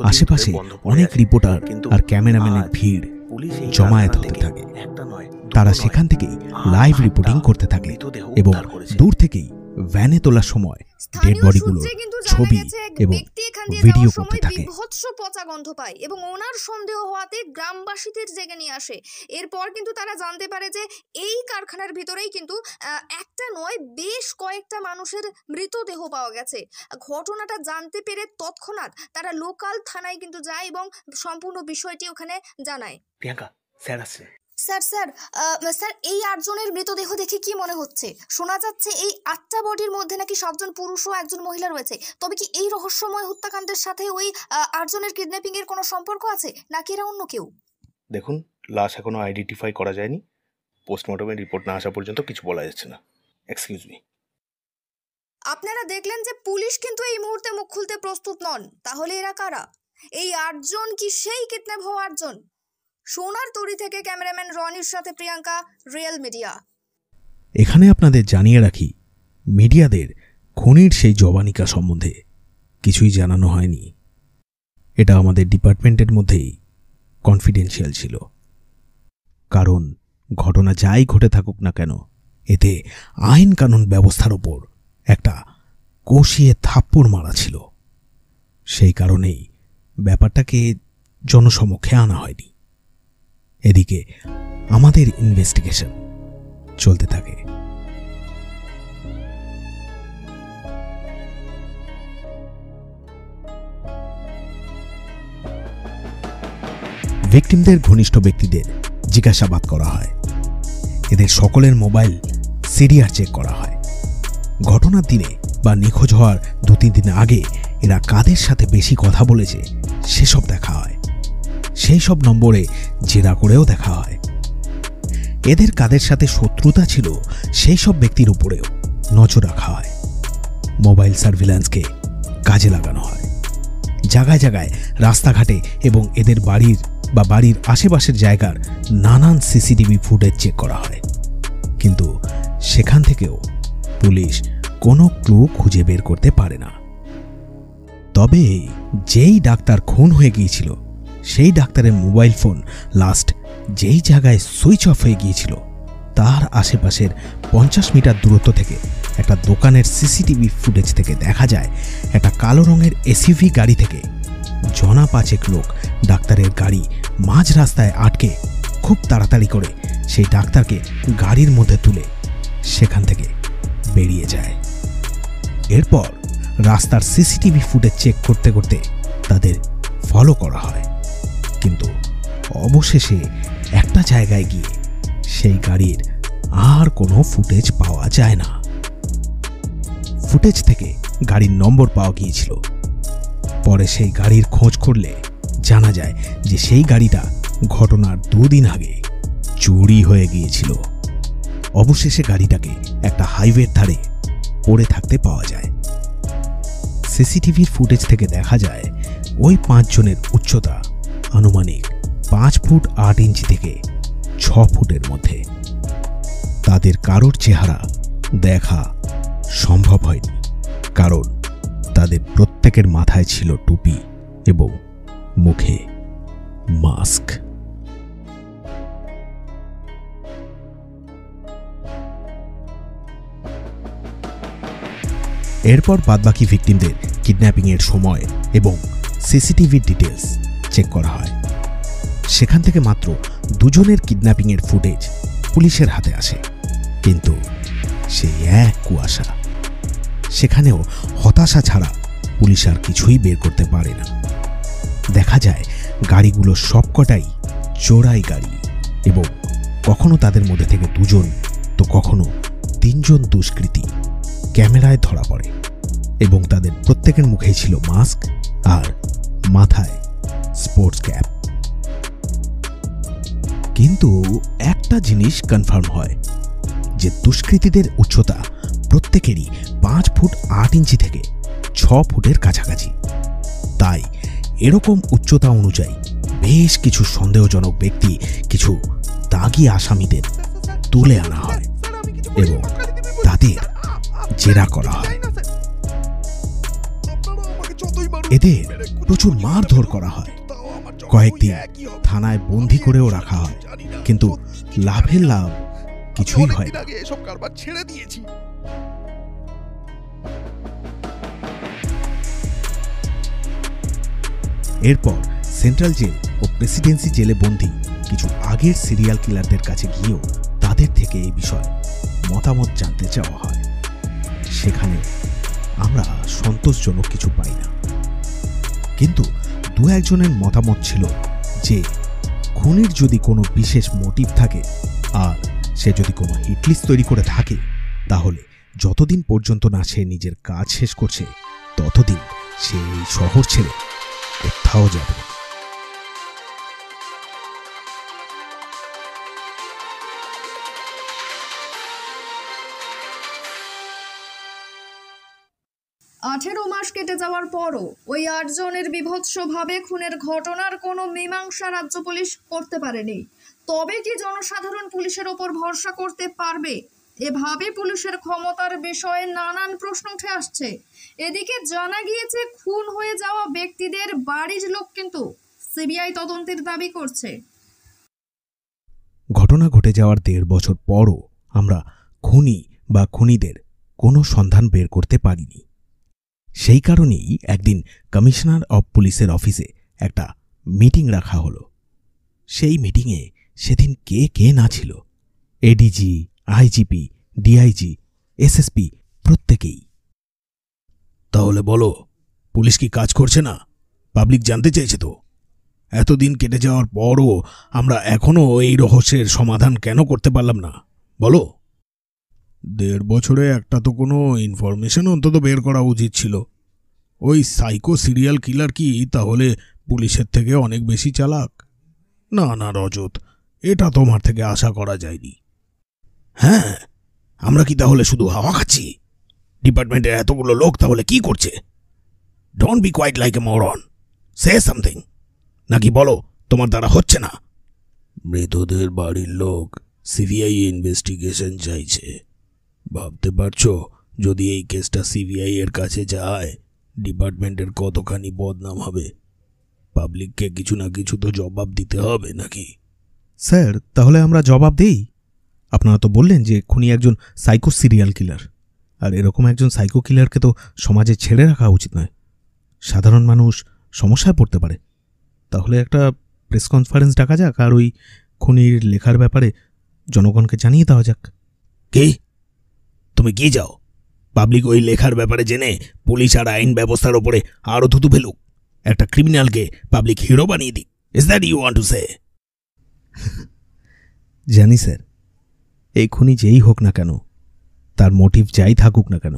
আশেপাশে অনেক রিপোর্টার আর ক্যামেরাম্যানের ভিড় জমায়েত হতে থাকে। তারা সেখান থেকেই লাইভ রিপোর্টিং করতে থাকে এবং দূর থেকেই ভ্যানে তোলার সময় ডেড বডিগুলো ছবি এবং ভিডিও করতে থাকে। বিভৎস পচা গন্ধ পায় এবং ওনার সন্দেহ হওয়াতে গ্রামবাসীদের জেগে নিয়ে আসে। এরপর কিন্তু তারা জানতে পারে যে এই কারখানার ভিতরেই কিন্তু একটা নয় বেশ কয়েকটা মানুষের মৃতদেহ পাওয়া গেছে। ঘটনাটা জানতে পেরে তৎক্ষণাৎ তারা লোকাল থানায় কিন্তু যায় এবং সম্পূর্ণ বিষয়টি ওখানে জানায়। প্রিয়াঙ্কা, স্যার আসছে। স্যার, এই 8 জনের মৃতদেহ দেখে কি মনে হচ্ছে? শোনা যাচ্ছে এই 8টা বডির মধ্যে নাকি 7 জন পুরুষ ও 1 জন মহিলা রয়েছে। তবে কি এই রহস্যময় হত্যাকাণ্ডের সাথে ওই 8 জনের কিডন্যাপিং এর কোনো সম্পর্ক আছে, নাকি এরা অন্য কেউ? দেখুন, লাশ এখনো আইডেন্টিফাই করা যায়নি। পোস্টমর্টমের রিপোর্ট না আসা পর্যন্ত কিছু বলা যাচ্ছে না। Excuse me. আপনারা দেখলেন যে পুলিশ কিন্তু এই মুহূর্তে মুখ খুলতে প্রস্তুত নন। তাহলে এরা কারা? এই 8 জন কি সেই কিডন্যাপ হওয়া 8 জন? সোনার তরি থেকে ক্যামেরাম্যান রনির সাথে প্রিয়াঙ্কা, রিয়েল মিডিয়া। এখানে আপনাদের জানিয়ে রাখি, মিডিয়াদের খুনির সেই জবানিকা সম্বন্ধে কিছুই জানানো হয়নি। এটা আমাদের ডিপার্টমেন্টের মধ্যেই কনফিডেন্সিয়াল ছিল, কারণ ঘটনা যাই ঘটে থাকুক না কেন, এতে আইন কানুন ব্যবস্থার ওপর একটা কষিয়ে থাপ্পড় মারা ছিল। সেই কারণেই ব্যাপারটাকে জনসমক্ষে আনা হয়নি। এদিকে আমাদের ইনভেস্টিগেশন চলতে থাকে। ভিকটিমদের ঘনিষ্ঠ ব্যক্তিদের জিজ্ঞাসাবাদ করা হয়। এদের সকলের মোবাইল সিডিআর চেক করা হয়। ঘটনার দিনে বা নিখোঁজ হওয়ার 2-3 দিন আগে এরা কাদের সাথে বেশি কথা বলেছে সেসব দেখা হয়। সেই সব নম্বরে জেরা করেও দেখা হয়। এদের কাদের সাথে শত্রুতা ছিল সেই সব ব্যক্তির উপরেও নজর রাখা হয়। মোবাইল সার্ভিল্যান্সকে কাজে লাগানো হয়, জায়গায় জায়গায় রাস্তাঘাটে এবং এদের বাড়ির আশেপাশের জায়গার নানান সিসিটিভি ফুটেজ চেক করা হয়, কিন্তু সেখান থেকেও পুলিশ কোনো ক্লু খুঁজে বের করতে পারে না। তবে যেই ডাক্তার খুন হয়ে গিয়েছিল সেই ডাক্তারের মোবাইল ফোন লাস্ট যেই জায়গায় সুইচ অফ হয়ে গিয়েছিল তার আশেপাশের 50 মিটার দূরত্ব থেকে একটা দোকানের সিসিটিভি ফুটেজ থেকে দেখা যায় একটা কালো রঙের এসইউভি গাড়ি থেকে জনা 5 লোক ডাক্তারের গাড়ি মাঝ রাস্তায় আটকে খুব তাড়াতাড়ি করে সেই ডাক্তারকে গাড়ির মধ্যে তুলে সেখান থেকে বেরিয়ে যায়। এরপর রাস্তার সিসিটিভি ফুটেজ চেক করতে করতে তাদের ফলো করা হয়, কিন্তু অবশেষে একটা জায়গায় গিয়ে সেই গাড়ির আর কোনো ফুটেজ পাওয়া যায় না। ফুটেজ থেকে গাড়ির নম্বর পাওয়া গিয়েছিল। পরে সেই গাড়ির খোঁজ করলে জানা যায় যে সেই গাড়িটা ঘটনার 2 দিন আগে চুরি হয়ে গিয়েছিল। অবশেষে গাড়িটাকে একটা হাইওয়ের ধারে পড়ে থাকতে পাওয়া যায়। সিসিটিভির ফুটেজ থেকে দেখা যায় ওই 5 জনের উচ্চতা আনুমানিক 5 ফুট 8 ইঞ্চি থেকে 6 ফুটের মধ্যে। তাদের কারোর চেহারা দেখা সম্ভব হয়নি, কারণ তাদের প্রত্যেকের মাথায় ছিল টুপি এবং মুখে মাস্ক। এরপর বাদবাকি ভিকটিমদের কিডন্যাপিংয়ের সময় এবং সিসিটিভির ডিটেলস চেক করা হয়। সেখান থেকে মাত্র 2 জনের কিডন্যাপিংয়ের ফুটেজ পুলিশের হাতে আসে, কিন্তু সেই এক কুয়াশা। সেখানেও হতাশা ছাড়া পুলিশ আর কিছুই বের করতে পারে না। দেখা যায় গাড়িগুলো সবকটাই চোরাই গাড়ি এবং কখনো তাদের মধ্যে থেকে 2 জন তো কখনো 3 জন দুষ্কৃতী ক্যামেরায় ধরা পড়ে এবং তাদের প্রত্যেকের মুখেই ছিল মাস্ক আর মাথায় স্পোর্টস ক্যাপ। কিন্তু একটা জিনিস কনফার্ম হয় যে দুষ্কৃতীদের উচ্চতা প্রত্যেকেরই 5 ফুট 8 ইঞ্চি থেকে 6 ফুটের কাছাকাছি। তাই এরকম উচ্চতা অনুযায়ী বেশ কিছু সন্দেহজনক ব্যক্তি, কিছু দাগী আসামিদের তুলে আনা হয় এবং তাদের জেরা করা হয়। এদের প্রচুর মারধর করা হয়, কয়েকদিন থানায় বন্দী করেও রাখা হয়, কিন্তু লাভের লাভ কিছুই হয় না। এরপর সেন্ট্রাল জেল ও প্রেসিডেন্সি জেলে বন্দী কিছু আগের সিরিয়াল কিলারদের কাছে গিয়েও তাদের থেকে এই বিষয়ে মতামত জানতে চাওয়া হয়। সেখানে আমরা সন্তোষজনক কিছু পাই না, কিন্তু 2-1 জনের মতামত ছিল যে খুনির যদি কোনো বিশেষ মোটিভ থাকে আর সে যদি কোনো হিটলিস্ট তৈরি করে থাকে, তাহলে যতদিন পর্যন্ত না সে নিজের কাজ শেষ করছে ততদিন সে এই শহর ছেড়ে কোথাও যাবে। 18 মাস কেটে যাওয়ার পরও ওই 8 জনের বিভৎসভাবে খুনের ঘটনার কোনো মীমাংসা রাজ্য পুলিশ করতে পারেনি। তবে কি জনসাধারণ পুলিশের ওপর ভরসা করতে পারবে? এভাবে পুলিশের ক্ষমতার বিষয়ে নানান প্রশ্ন উঠে আসছে। এদিকে জানা গিয়েছে খুন হয়ে যাওয়া ব্যক্তিদের বাড়ির লোক কিন্তু সিবিআই তদন্তের দাবি করছে। ঘটনা ঘটে যাওয়ার 1.5 বছর পরও আমরা খুনি বা খুনিদের কোনো সন্ধান বের করতে পারিনি। সেই কারণেই একদিন কমিশনার অব পুলিশের অফিসে একটা মিটিং রাখা হলো। সেই মিটিংয়ে সেদিন কে কে না ছিল, এডিজি, আইজিপি, ডিআইজি, এসএসপি প্রত্যেকেই। তাহলে বলো, পুলিশ কি কাজ করছে না? পাবলিক জানতে চাইছে তো। এতদিন কেটে যাওয়ার পরও আমরা এখনো এই রহস্যের সমাধান কেন করতে পারলাম না বলো? 1.5 বছরে একটা তো কোনো ইনফরমেশন অন্তত বের করা উচিত ছিল। ওই সাইকো সিরিয়াল কিলার কি তাহলে পুলিশের থেকে অনেক বেশি চালাক? না না রজত, এটা তোমার থেকে আশা করা যায়নি। হ্যাঁ, আমরা কি তাহলে শুধু হাওয়া খাচ্ছি? ডিপার্টমেন্টের এতগুলো লোক তাহলে কি করছে? Don't be quite like a moron. Say something, নাকি বলো তোমার দ্বারা হচ্ছে না? মৃতদের বাড়ির লোক সিবিআই ইনভেস্টিগেশন চাইছে। ভাবতে পারছো যদি এই কেসটা সিবিআই এর কাছে যায় ডিপার্টমেন্টের কতখানি বদনাম হবে? পাবলিককে কিছু না কিছু তো জবাব দিতে হবে নাকি? স্যার, তাহলে আমরা জবাব দেই। আপনারা তো বললেন যে খুনি একজন সাইকো সিরিয়াল কিলার, আর এরকম একজন সাইকো কিলারকে তো সমাজে ছেড়ে রাখা উচিত নয়। সাধারণ মানুষ সমস্যায় পড়তে পারে। তাহলে একটা প্রেস কনফারেন্স ডাকা যাক, আর ওই খুনির লেখার ব্যাপারে জনগণকে জানিয়ে দেওয়া যাক। কি তুমি কি যাও? পাবলিক ওই লেখার ব্যাপারে জেনে পুলিশ আর আইন ব্যবস্থার ওপরে আরো থুতু ফেলুক, একটা ক্রিমিনালকে পাবলিক হিরো বানিয়ে দিক। Is that you want to say? জানি স্যার, এই খুনি যেই হোক না কেন, তার মোটিভ যাই থাকুক না কেন,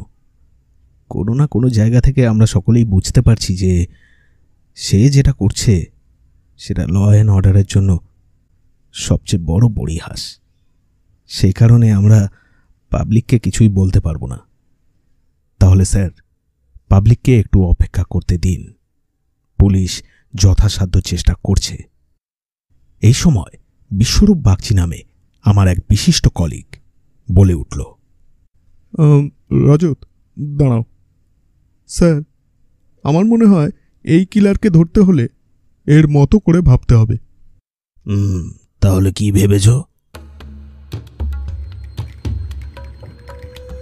কোনো না কোনো জায়গা থেকে আমরা সকলেই বুঝতে পারছি যে সে যেটা করছে সেটা ল অ্যান্ড অর্ডারের জন্য সবচেয়ে বড় পরিহাস। সেই কারণে আমরা পাবলিককে কিছুই বলতে পারবো না। তাহলে স্যার, পাবলিককে একটু অপেক্ষা করতে দিন। পুলিশ যথাসাধ্য চেষ্টা করছে। এই সময় বিশ্বরূপ বাগচি নামে আমার এক বিশিষ্ট কলিগ বলে উঠল, রজত, দাঁড়াও। স্যার, আমার মনে হয় এই কিলারকে ধরতে হলে এর মতো করে ভাবতে হবে। তাহলে কি ভেবেছ?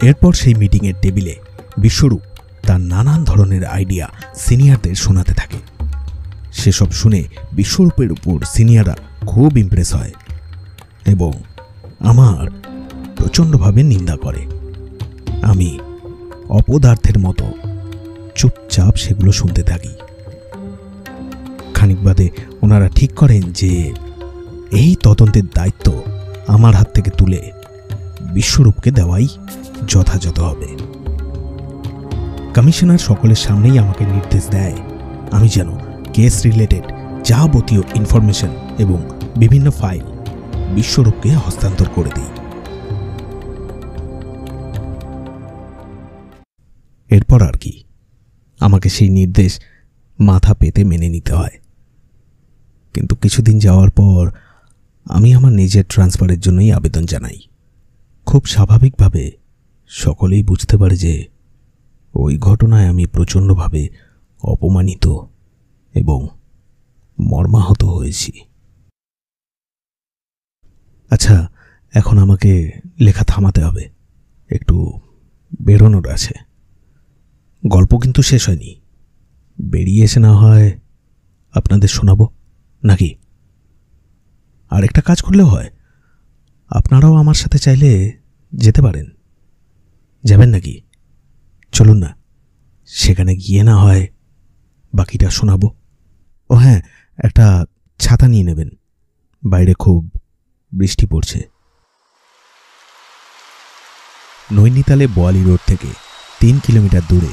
এরপর সেই মিটিংয়ের টেবিলে বিশ্বরূপ তার নানান ধরনের আইডিয়া সিনিয়রদের শোনাতে থাকে। সেসব শুনে বিশ্বরূপের উপর সিনিয়ররা খুব ইমপ্রেস হয় এবং আমার প্রচণ্ডভাবে নিন্দা করে। আমি অপদার্থের মতো চুপচাপ সেগুলো শুনতে থাকি। খানিক বাদে ওনারা ঠিক করেন যে এই তদন্তের দায়িত্ব আমার হাত থেকে তুলে বিশ্বরূপকে দেওয়াই যথাযথ হবে। কমিশনার সকলের সামনেই আমাকে নির্দেশ দেয় আমি যেন কেস রিলেটেড যাবতীয় ইনফরমেশন এবং বিভিন্ন ফাইল বিশ্বরূপকে হস্তান্তর করে দিই। এরপর আর কি, আমাকে সেই নির্দেশ মাথা পেতে মেনে নিতে হয়। কিন্তু কিছুদিন যাওয়ার পর আমি আমার নিজের ট্রান্সফারের জন্যই আবেদন জানাই। খুব স্বাভাবিকভাবে সকলেই বুঝতে পারে যে ওই ঘটনায় আমি প্রচণ্ডভাবে অপমানিত এবং মর্মাহত হয়েছি। আচ্ছা, এখন আমাকে লেখা থামাতে হবে, একটু বেরোনোর আছে। গল্প কিন্তু শেষ হয়নি, বেরিয়ে এসে না হয় আপনাদের শোনাবো নাকি? আর একটা কাজ করলেও হয়, আপনারাও আমার সাথে চাইলে যেতে পারেন। যাবেন নাকি? চলুন না, সেখানে গিয়ে না হয় বাকিটা শোনাবো। ও হ্যাঁ, একটা ছাতা নিয়ে নেবেন, বাইরে খুব বৃষ্টি পড়ছে। নৈনিতালে বোয়ালি রোড থেকে 3 কিলোমিটার দূরে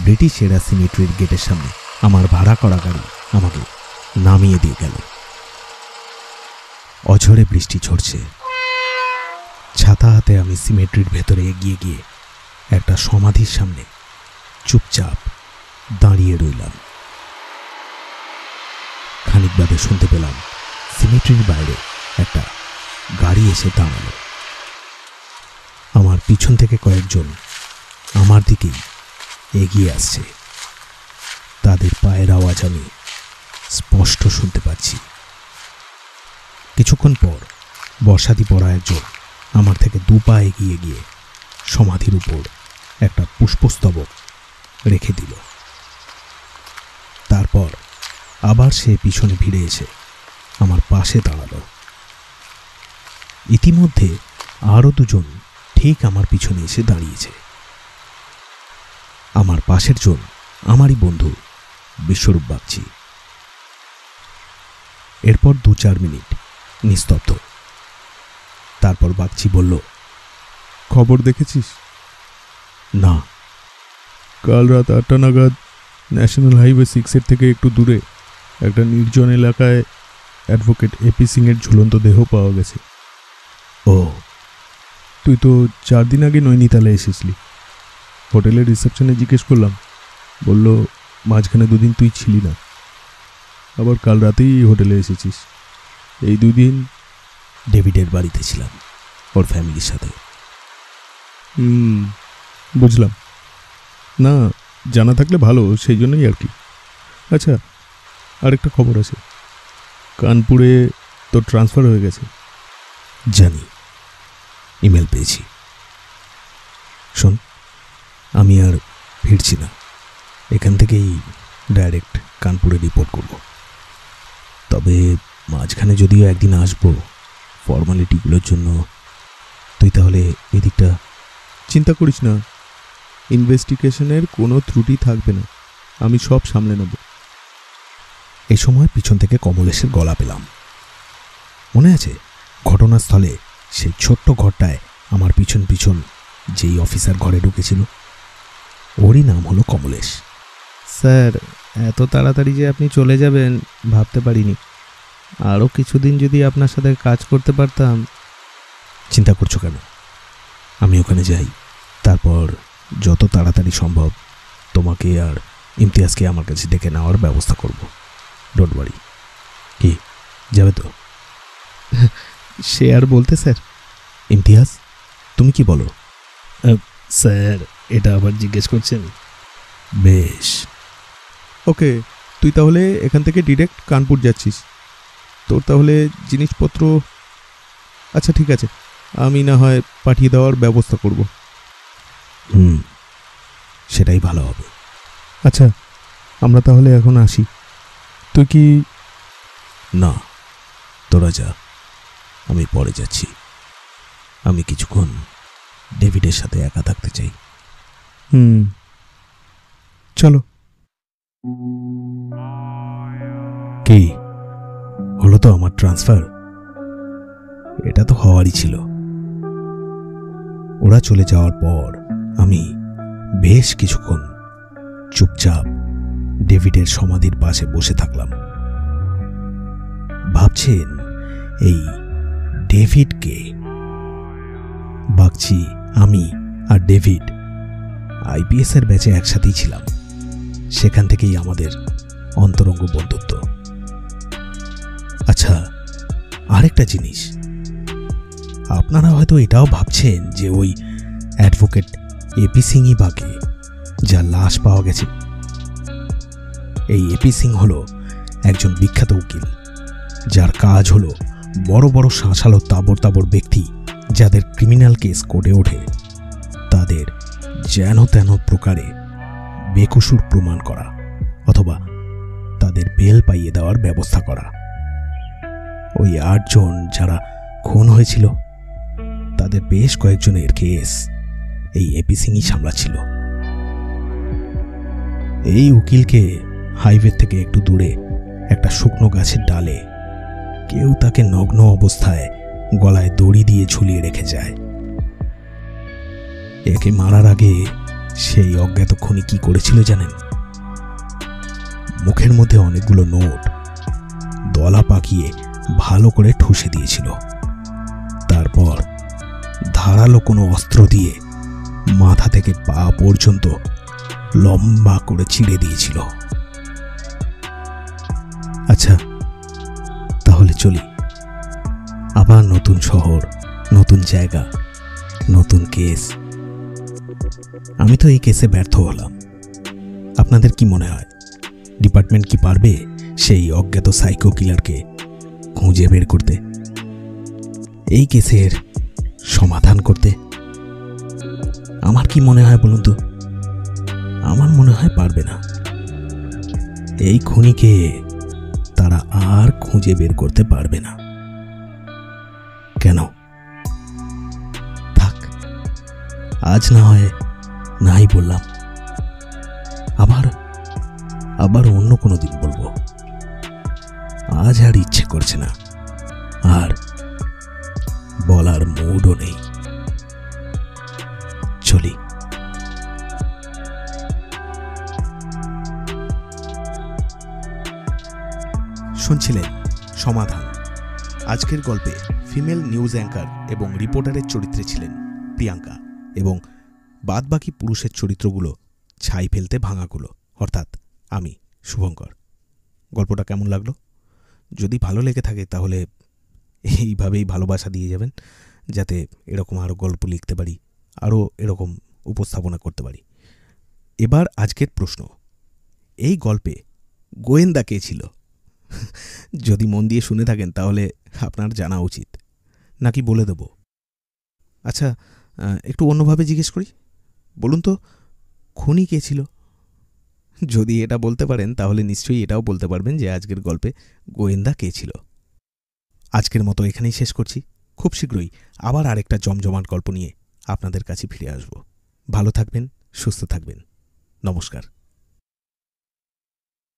ব্রিটিশ এরা সিমেট্রির গেটের সামনে আমার ভাড়া করা গাড়ি আমাকে নামিয়ে দিয়ে গেল। অঝরে বৃষ্টি ঝরছে। ছাতা হাতে আমি সিমেট্রির ভেতরে এগিয়ে গিয়ে একটা সমাধির সামনে চুপচাপ দাঁড়িয়ে রইলাম। খানিক বাদে শুনতে পেলাম সিমেট্রির বাইরে একটা গাড়ি এসে দাঁড়ালো। আমার পিছন থেকে কয়েকজন আমার দিকেই এগিয়ে আসছে। তাদের পায়ের আওয়াজ আমি স্পষ্ট শুনতে পাচ্ছি। কিছুক্ষণ পর বর্ষাতি পড়া একজন আমার থেকে 2 পা এগিয়ে গিয়ে সমাধির উপর একটা পুষ্পস্তবক রেখে দিল। তারপর আবার সে পিছনে ফিরে এসে আমার পাশে দাঁড়ালো। ইতিমধ্যে আরও 2 জন ঠিক আমার পিছনে এসে দাঁড়িয়েছে। আমার পাশের জন আমারই বন্ধু বিশ্বরূপ বাগচি। এরপর 2-4 মিনিট নিস্তব্ধ। তারপর বাগচি বলল, খবর দেখেছিস? না। কাল রাত 8টা নাগাদ ন্যাশনাল হাইওয়ে 6-এর থেকে একটু দূরে একটা নির্জন এলাকায় অ্যাডভোকেট এপি সিংয়ের ঝুলন্ত দেহ পাওয়া গেছে। ও, তুই তো 4 দিন আগে নৈনিতালে এসেছিলি। হোটেলের রিসেপশনে জিজ্ঞেস করলাম, বলল মাঝখানে 2 দিন তুই ছিলি না। আবার কাল রাতেই হোটেলে এসেছিস। এই 2 দিন ডেভিডের বাড়িতে ছিলাম, ওর ফ্যামিলির সাথে। বুঝলাম। না, জানা থাকলে ভালো, সেই জন্যই আর কি। আচ্ছা, আরেকটা খবর আছে, কানপুরে তোর ট্রান্সফার হয়ে গেছে। জানি, ইমেল পেয়েছি। শোন, আমি আর ফিরছি না, এখান থেকেই ডাইরেক্ট কানপুরে রিপোর্ট করব। তবে মাঝখানে যদিও একদিন আসবো ফর্মালিটিগুলোর জন্য, তুই তাহলে এদিকটা। চিন্তা করিস না, ইনভেস্টিগেশনের কোনো ত্রুটি থাকবে না, আমি সব সামলে নেব। এই সময় পিছন থেকে কমলেশের গলা পেলাম। মনে আছে ঘটনাস্থলে সেই ছোট্ট ঘরটায় আমার পিছন পিছন যেই অফিসার ঘরে ঢুকেছিল? ওরই নাম হলো কমলেশ। স্যার, এত তাড়াতাড়ি যে আপনি চলে যাবেন ভাবতে পারিনি। আরও কিছুদিন যদি আপনার সাথে কাজ করতে পারতাম। চিন্তা করছো কেন? আমি ওখানে যাই, তারপর যত তাড়াতাড়ি সম্ভব তোমাকে আর ইমতিয়াজকে আমার কাছে ডেকে নেওয়ার ব্যবস্থা করব। Don't worry. কি, যাবে তো? সে আর বলতে স্যার। ইমতিয়াজ, তুমি কি বলো? স্যার, এটা আবার জিজ্ঞেস করছেন? বেশ, ওকে, তুই তাহলে এখান থেকে ডিরেক্ট কানপুর যাচ্ছিস। তোর তাহলে জিনিসপত্র, আচ্ছা ঠিক আছে, আমি না হয় পাঠিয়ে দেওয়ার ব্যবস্থা করব। সেটাই ভালো হবে। আচ্ছা, আমরা তাহলে এখন আসি। তুই কি? না, তোরা যা, আমি পরে যাচ্ছি। আমি কিছুক্ষণ ডেভিডের সাথে একা থাকতে চাই। চলো। কি হলো? তো আমার ট্রান্সফার, এটা তো হওয়ারই ছিল। ওরা চলে যাওয়ার পর আমি বেশ কিছুক্ষণ চুপচাপ ডেভিডের সমাধির পাশে বসে থাকলাম। ভাবছেন এই ডেভিডকে? বাগচি, আমি আর ডেভিড আইপিএস এর ব্যাচে একসাথেই ছিলাম, সেখান থেকেই আমাদের অন্তরঙ্গ বন্ধুত্ব। আচ্ছা, আরেকটা জিনিস, আপনারা হয়তো এটাও ভাবছেন যে ওই অ্যাডভোকেট এপি সিংই বাকে যার লাশ পাওয়া গেছে। এই এপি সিং হলো একজন বিখ্যাত উকিল, যার কাজ হলো বড় বড় শাঁসালো তাবড় তাবড় ব্যক্তি যাদের ক্রিমিনাল কেস কোর্টে ওঠে তাদের যেন তেন প্রকারে বেকসুর প্রমাণ করা অথবা তাদের বেল পাইয়ে দেওয়ার ব্যবস্থা করা। ওই 8 জন যারা খুন হয়েছিল তাদের বেশ কয়েকজনের কেস এই এপি সিংই সামলাচ্ছিল। এই উকিলকে হাইওয়ে থেকে একটু দূরে একটা শুকনো গাছের ডালে কেউ তাকে নগ্ন অবস্থায় গলায় দড়ি দিয়ে ঝুলিয়ে রেখে যায়। একে মারার আগে সেই অজ্ঞাত খুনি কি করেছিল জানেন? মুখের মধ্যে অনেকগুলো নোট দলা পাকিয়ে ভালো করে ঠুসে দিয়েছিল। তারপর ধারালো কোনো অস্ত্র দিয়ে মাথা থেকে পা পর্যন্ত লম্বা করে ছিঁড়ে দিয়েছিল। আচ্ছা, তাহলে চলি। আবার নতুন শহর, নতুন জায়গা, নতুন কেস। আমি তো এই কেসে ব্যর্থ হলাম। আপনাদের কি মনে হয় ডিপার্টমেন্ট কি পারবে সেই অজ্ঞাত সাইকো কিলারকে খুঁজে বের করতে, এই কেসের সমাধান করতে? আমার কি মনে হয় বলুন তো? আমার মনে হয় পারবে না। এই খুনিকে তারা আর খুঁজে বের করতে পারবে না। কেন? থাক, আজ না হয় নাই বললাম, আবার অন্য কোনো দিন বলবো। আজ আর ইচ্ছে করছে না, আর বলার মুডও নেই। চলি। শুনছিলেন সমাধান। আজকের গল্পে ফিমেল নিউজ অ্যাঙ্কার এবং রিপোর্টারের চরিত্রে ছিলেন প্রিয়াঙ্কা এবং বাদবাকি পুরুষের চরিত্রগুলো ছাই ফেলতে ভাঙাগুলো, অর্থাৎ আমি শুভঙ্কর। গল্পটা কেমন লাগলো? যদি ভালো লেগে থাকে তাহলে এইভাবেই ভালোবাসা দিয়ে যাবেন, যাতে এরকম আরও গল্প লিখতে পারি, আরও এরকম উপস্থাপনা করতে পারি। এবার আজকের প্রশ্ন, এই গল্পে গোয়েন্দা কে ছিল? যদি মন দিয়ে শুনে থাকেন তাহলে আপনার জানা উচিত, নাকি বলে দেব? আচ্ছা, একটু অন্যভাবে জিজ্ঞেস করি, বলুন তো, খুনি কে ছিল? যদি এটা বলতে পারেন তাহলে নিশ্চয়ই এটাও বলতে পারবেন যে আজকের গল্পে গোয়েন্দা কে ছিল। আজকের মতো এখানেই শেষ করছি। খুব শীঘ্রই আবার আরেকটা জমজমাট গল্প নিয়ে আপনাদের কাছে ফিরে আসব। ভালো থাকবেন, সুস্থ থাকবেন। নমস্কার।